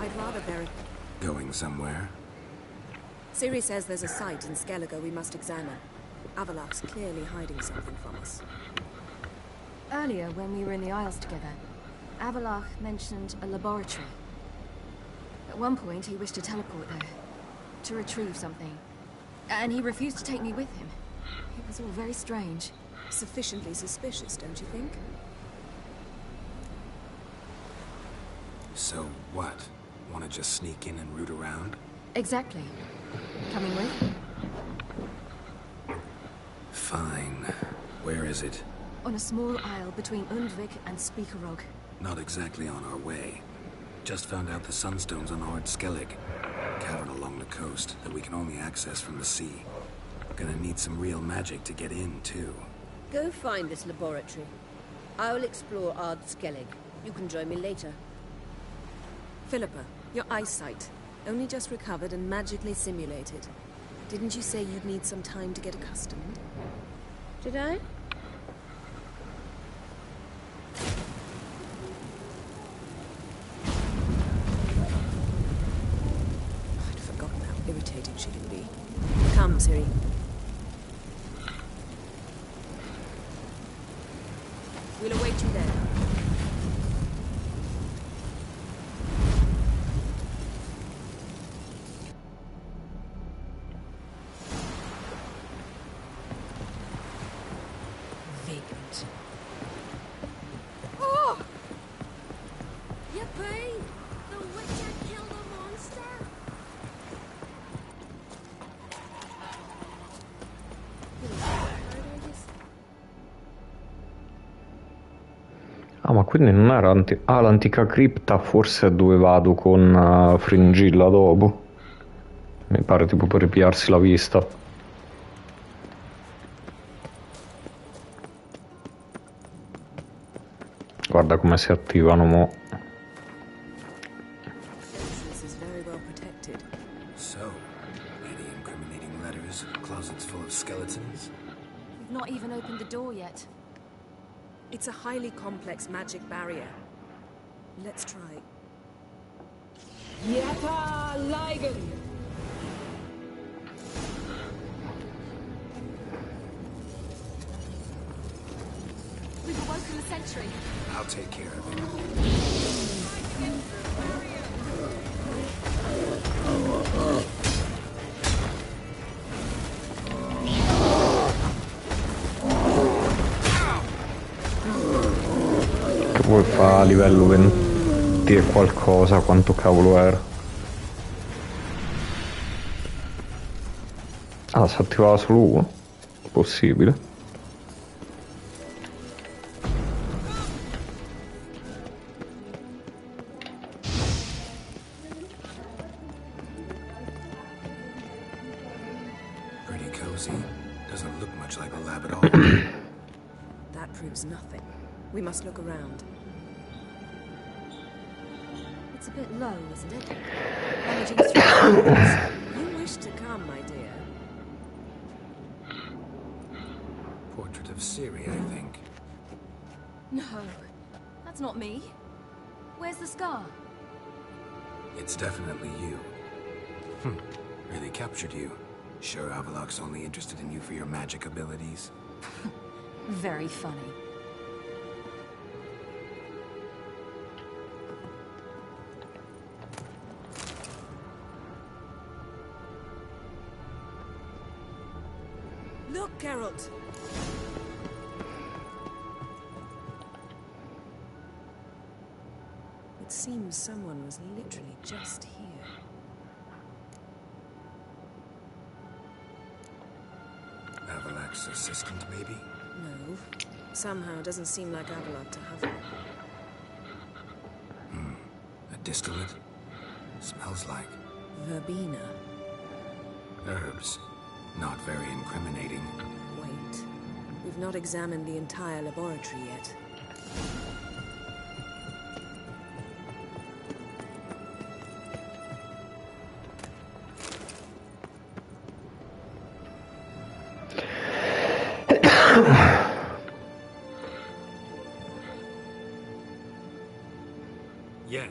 I'd rather bury... Going somewhere? Ciri says there's a site in Skellige we must examine. Avalach's clearly hiding something from us. Earlier, when we were in the Isles together, Avalach mentioned a laboratory. At one point, he wished to teleport there, to retrieve something. And he refused to take me with him. It was all very strange. Sufficiently suspicious, don't you think? So what? Want to just sneak in and root around? Exactly. Coming with? Fine. Where is it? On a small isle between Undvik and Speakerog. Not exactly on our way. Just found out the Sunstone's on Ard Skellig. Cavern along the coast that we can only access from the sea. Gonna need some real magic to get in, too. Go find this laboratory. I'll explore Ard Skellig. You can join me later. Philippa, your eyesight. Only just recovered and magically simulated. Didn't you say you'd need some time to get accustomed? Did I? I'd forgotten how irritating she can be. Come, Ciri. We'll await you there. Vagrant. Oh! Yippee! The Witcher killed a monster? Ah, ma quindi non era l'antica cripta, forse è dove vado con Fringilla dopo. Mi pare tipo per ripiarsi la vista. Guarda come si attivano mo'. This is very well protected. So, any incriminating letters, closets full of skeletons? We've not even opened the door yet. It's a highly complex magic barrier. Let's try. Yeta Ligen! We've awoken the sentry. I'll take care of it. Che vuoi fare a livello 20 e qualcosa, quanto cavolo era? Ah, si attivava solo uno? Possibile. Pretty cozy. Doesn't look much like a lab at all. That proves nothing. We must look around. It's a bit low, isn't it? Managing through. You wish to come, my dear. Portrait of Ciri, I think. No, that's not me. Where's the scar? It's definitely you. Really captured you. Sure Avallac'h's only interested in you for your magic abilities? Very funny. Look, Geralt! It seems someone was literally just here. Avallac'h's assistant, maybe? No. Somehow it doesn't seem like Avallac'h to have her. A distillate? Smells like Verbena. herbs. Not very incriminating. Wait. We've not examined the entire laboratory yet. Yen.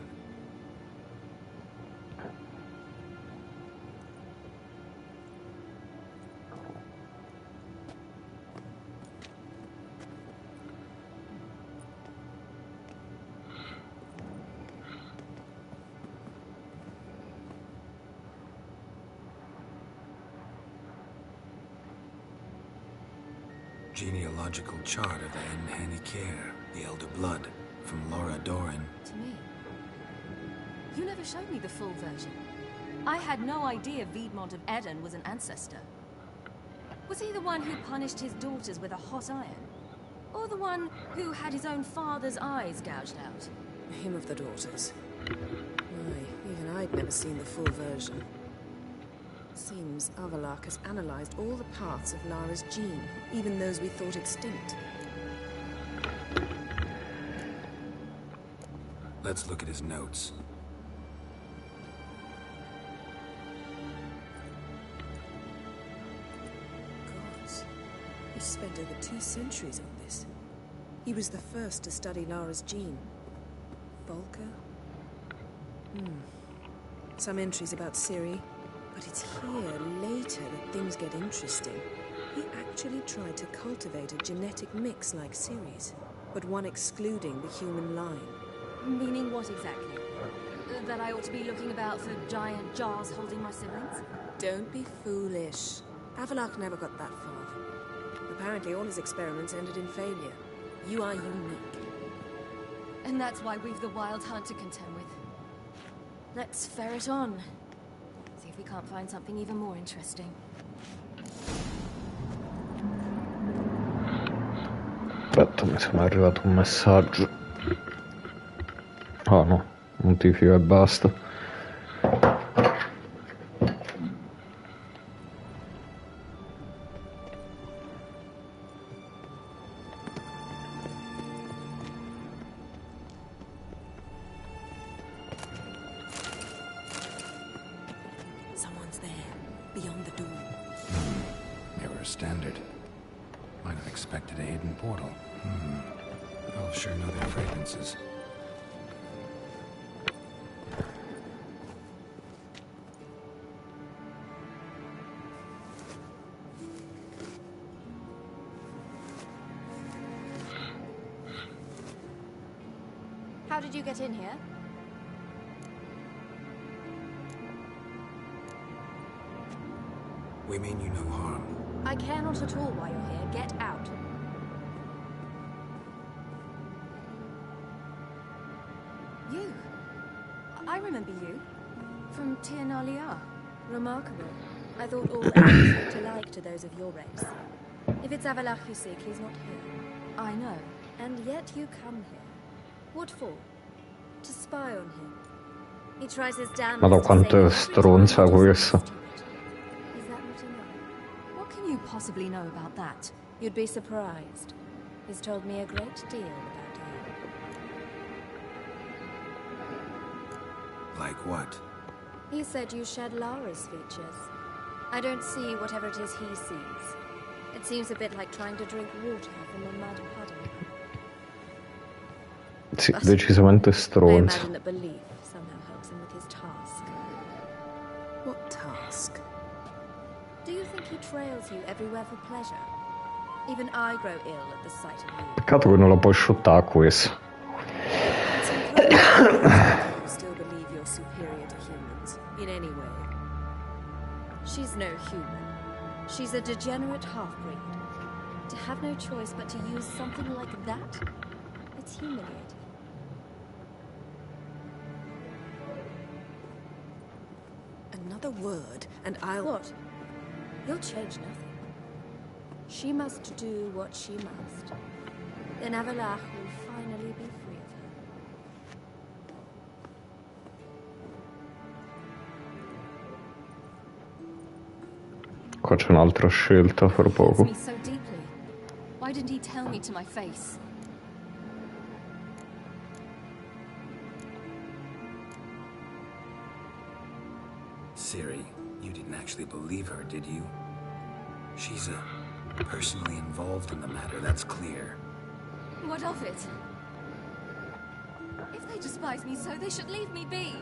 Genealogical chart of Enhanikir, the Elder Blood, from Laura Doran. To me. You never showed me the full version. I had no idea Viedmont of Eden was an ancestor. Was he the one who punished his daughters with a hot iron? Or the one who had his own father's eyes gouged out? Him of the daughters. Aye, even I'd never seen the full version. Seems Avallac'h has analyzed all the parts of Lara's gene, even those we thought extinct. Let's look at his notes. Gods. He spent over 2 centuries on this. He was the first to study Lara's gene. Volker? Some entries about Ciri. But it's here, later, that things get interesting. He actually tried to cultivate a genetic mix like Ciri's, but one excluding the human line. Meaning what exactly? That I ought to be looking about for giant jars holding my siblings? Don't be foolish. Avallac'h never got that far. Apparently all his experiments ended in failure. You are unique. And that's why we've the Wild Hunt to contend with. Let's ferret on. See if we can't find something even more interesting. Aspetta, mi sembra arrivato un messaggio. Ah no, notifica e basta. Someone's there, beyond the door. Error standard. Might have expected a hidden portal. I'll sure know their fragrances. How did you get in here? We mean you no harm. I care not at all why you're here. Get out. You? I remember you. From Tir Nalia. Remarkable. I thought all elves looked alike to those of your race. If it's Avalach you seek, he's not here. I know. And yet you come here. What for? To spy on him. He tries his damnedest Madò to quanto è save stronza questa. Is that not enough? What can you possibly know about that? You'd be surprised. He's told me a great deal about you. Like what? He said you shed Lara's features. I don't see whatever it is he sees. It seems a bit like trying to drink water from a mud puddle. Sì, decisamente I stronza. imagine that belief somehow helps him with his task. What task? Do you think he trails you everywhere for pleasure? Even I grow ill at the sight of you. Peccato che non la puoi shottare questo. You still believe you're superior to humans, in any way. She's no human. She's a degenerate half-breed. To have no choice but to use something like that? It's humiliating. Another word, and I'll... What? You'll change nothing. She must do what she must. Then Avalach will finally be free of her. Qua c'è un'altra scelta fra poco. me so deeply. Why didn't he tell me to my face? Ciri, you didn't actually believe her, did you? She's personally involved in the matter, that's clear. What of it? If they despise me so, they should leave me be.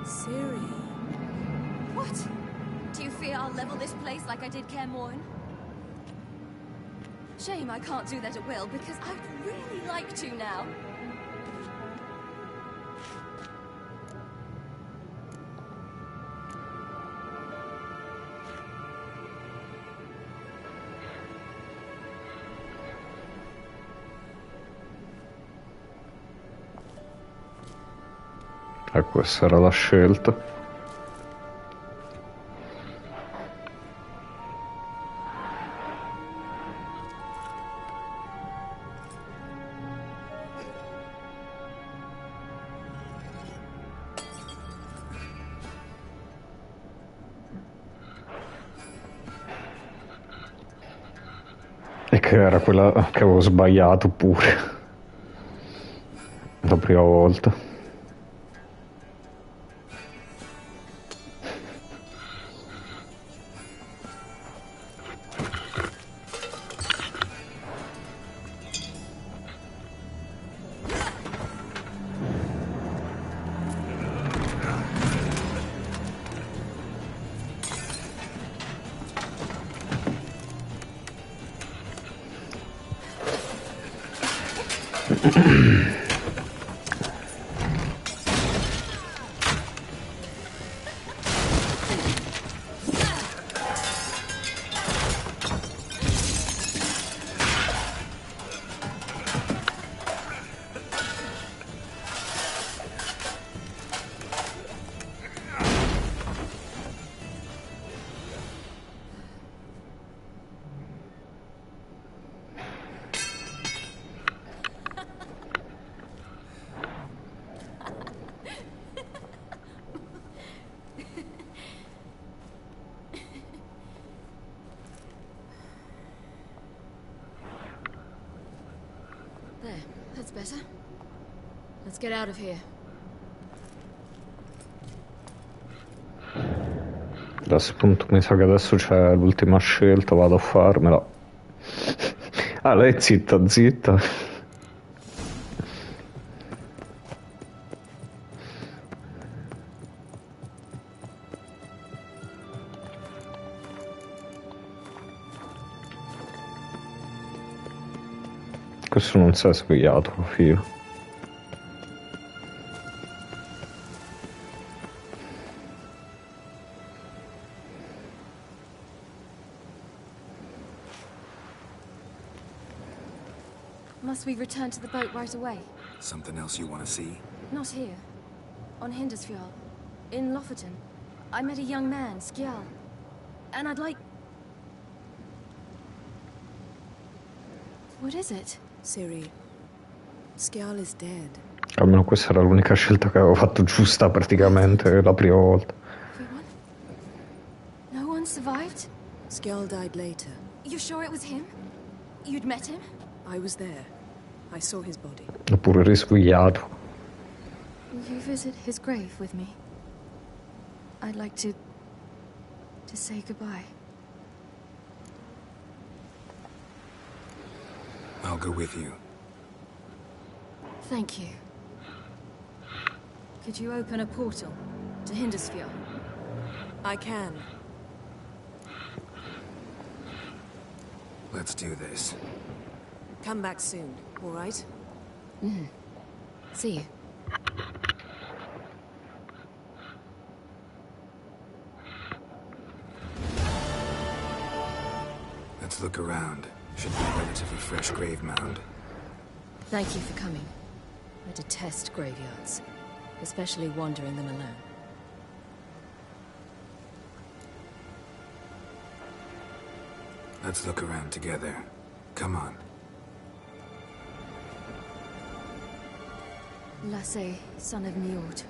Ciri. What? Do you fear I'll level this place like I did Kaer Morhen? Shame I can't do that at will, because I'd really like to now. E questa era la scelta. E che era quella che avevo sbagliato pure la prima volta. better. Let's get out of here. Adesso appunto mi sa che adesso c'è l'ultima scelta, vado a farmela. Ah, lei zitta, zitta. Questo non si è svegliato, figlio. Must we return to the boat right away? Something else you want to see? Not here. On Hindersfjall. In Lofoten. I met a young man, Skjal. And I'd like... What is it? Ciri, Skjal is dead. Almeno questa era l'unica scelta che avevo fatto giusta praticamente la prima volta. No one survived? Skjal died later. You're sure it was him? You'd met him? I was there. I saw his body. Oppure risvegliato. Will you visit his grave with me? I'd like to say goodbye. I'll go with you. Thank you. Could you open a portal to Hindersfjall? I can. Let's do this. Come back soon, all right? Mm-hmm. See you. Let's look around. Should be a relatively fresh grave mound. Thank you for coming. I detest graveyards, especially wandering them alone. Let's look around together. Come on. Lasse, son of Njord.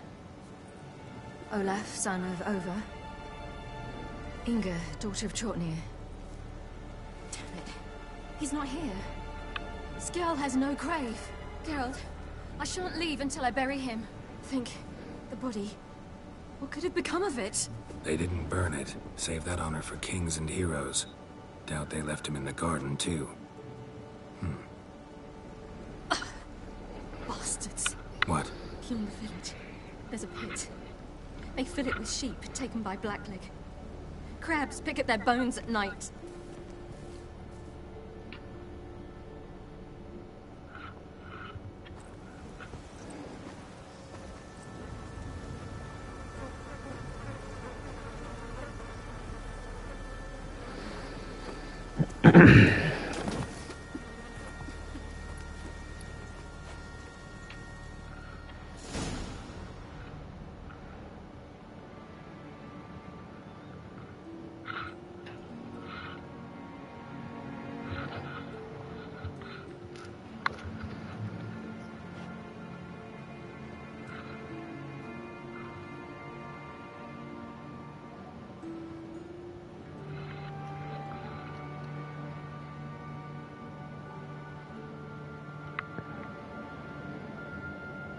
Olaf, son of Over. Inga, daughter of Trotnir. Damn it. He's not here. Skjal has no grave. Geralt, I shan't leave until I bury him. Think, the body. What could have become of it? They didn't burn it. Save that honor for kings and heroes. Doubt they left him in the garden, too. Bastards. What? Along the village. There's a pit. They fill it with sheep taken by Blackleg. Crabs pick at their bones at night.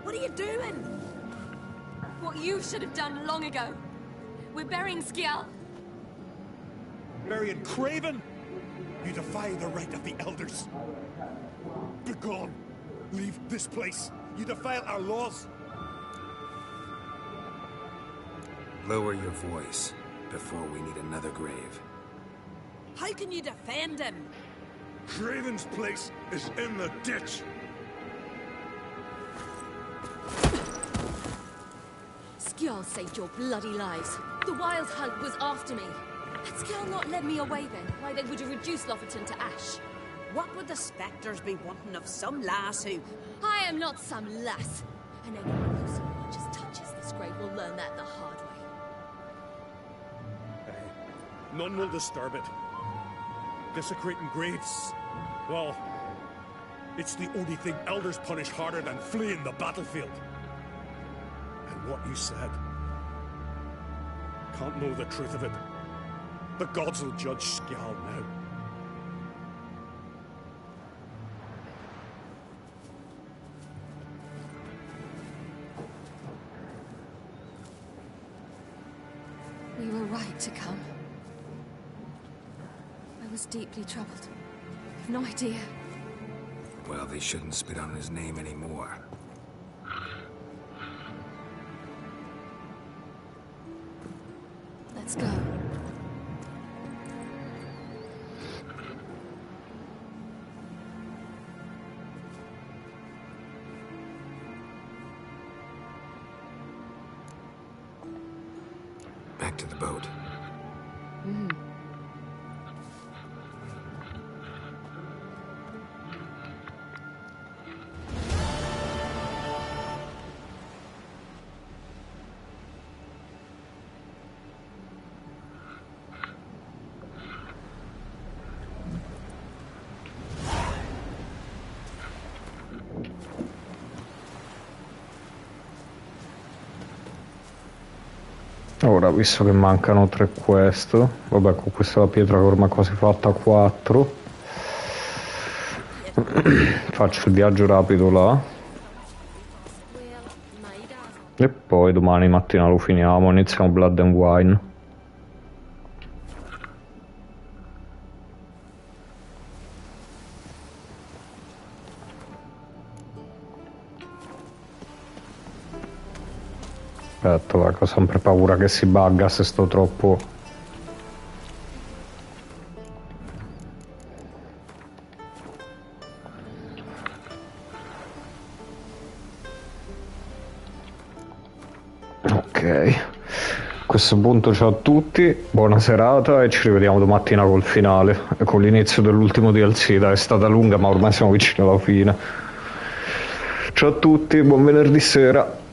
What are you doing? What you should have done long ago. We're burying Skjal. Burying Craven? You defy the right of the elders. Begone. Leave this place. You defile our laws. Lower your voice before we need another grave. How can you defend him? Craven's place is in the ditch. Skjal saved your bloody lives. The Wild Hunt was after me. Had Skjal not led me away then, why they would have reduced Lofoten to ash. What would the spectres be wanting of some lass who... I am not some lass. And anyone who so much as touches this grave will learn that the hard way. None will disturb it. Desecrating graves. Well, it's the only thing elders punish harder than fleeing the battlefield. And what you said. Can't know the truth of it. The gods will judge Skjal now. right to come. I was deeply troubled. I've no idea. Well, they shouldn't spit on his name anymore. Let's go. Back to the boat. Ora, visto che mancano 3 quest, vabbè, con questa la pietra che ormai è quasi fatta 4, faccio il viaggio rapido là e poi domani mattina lo finiamo, iniziamo Blood and Wine. Aspetta, va, che ho sempre paura che si bugga se sto troppo. Ok, a questo punto ciao a tutti, buona serata e ci rivediamo domattina col finale e con l'inizio dell'ultimo DLC. Dai, è stata lunga ma ormai siamo vicini alla fine. Ciao a tutti, buon venerdì sera.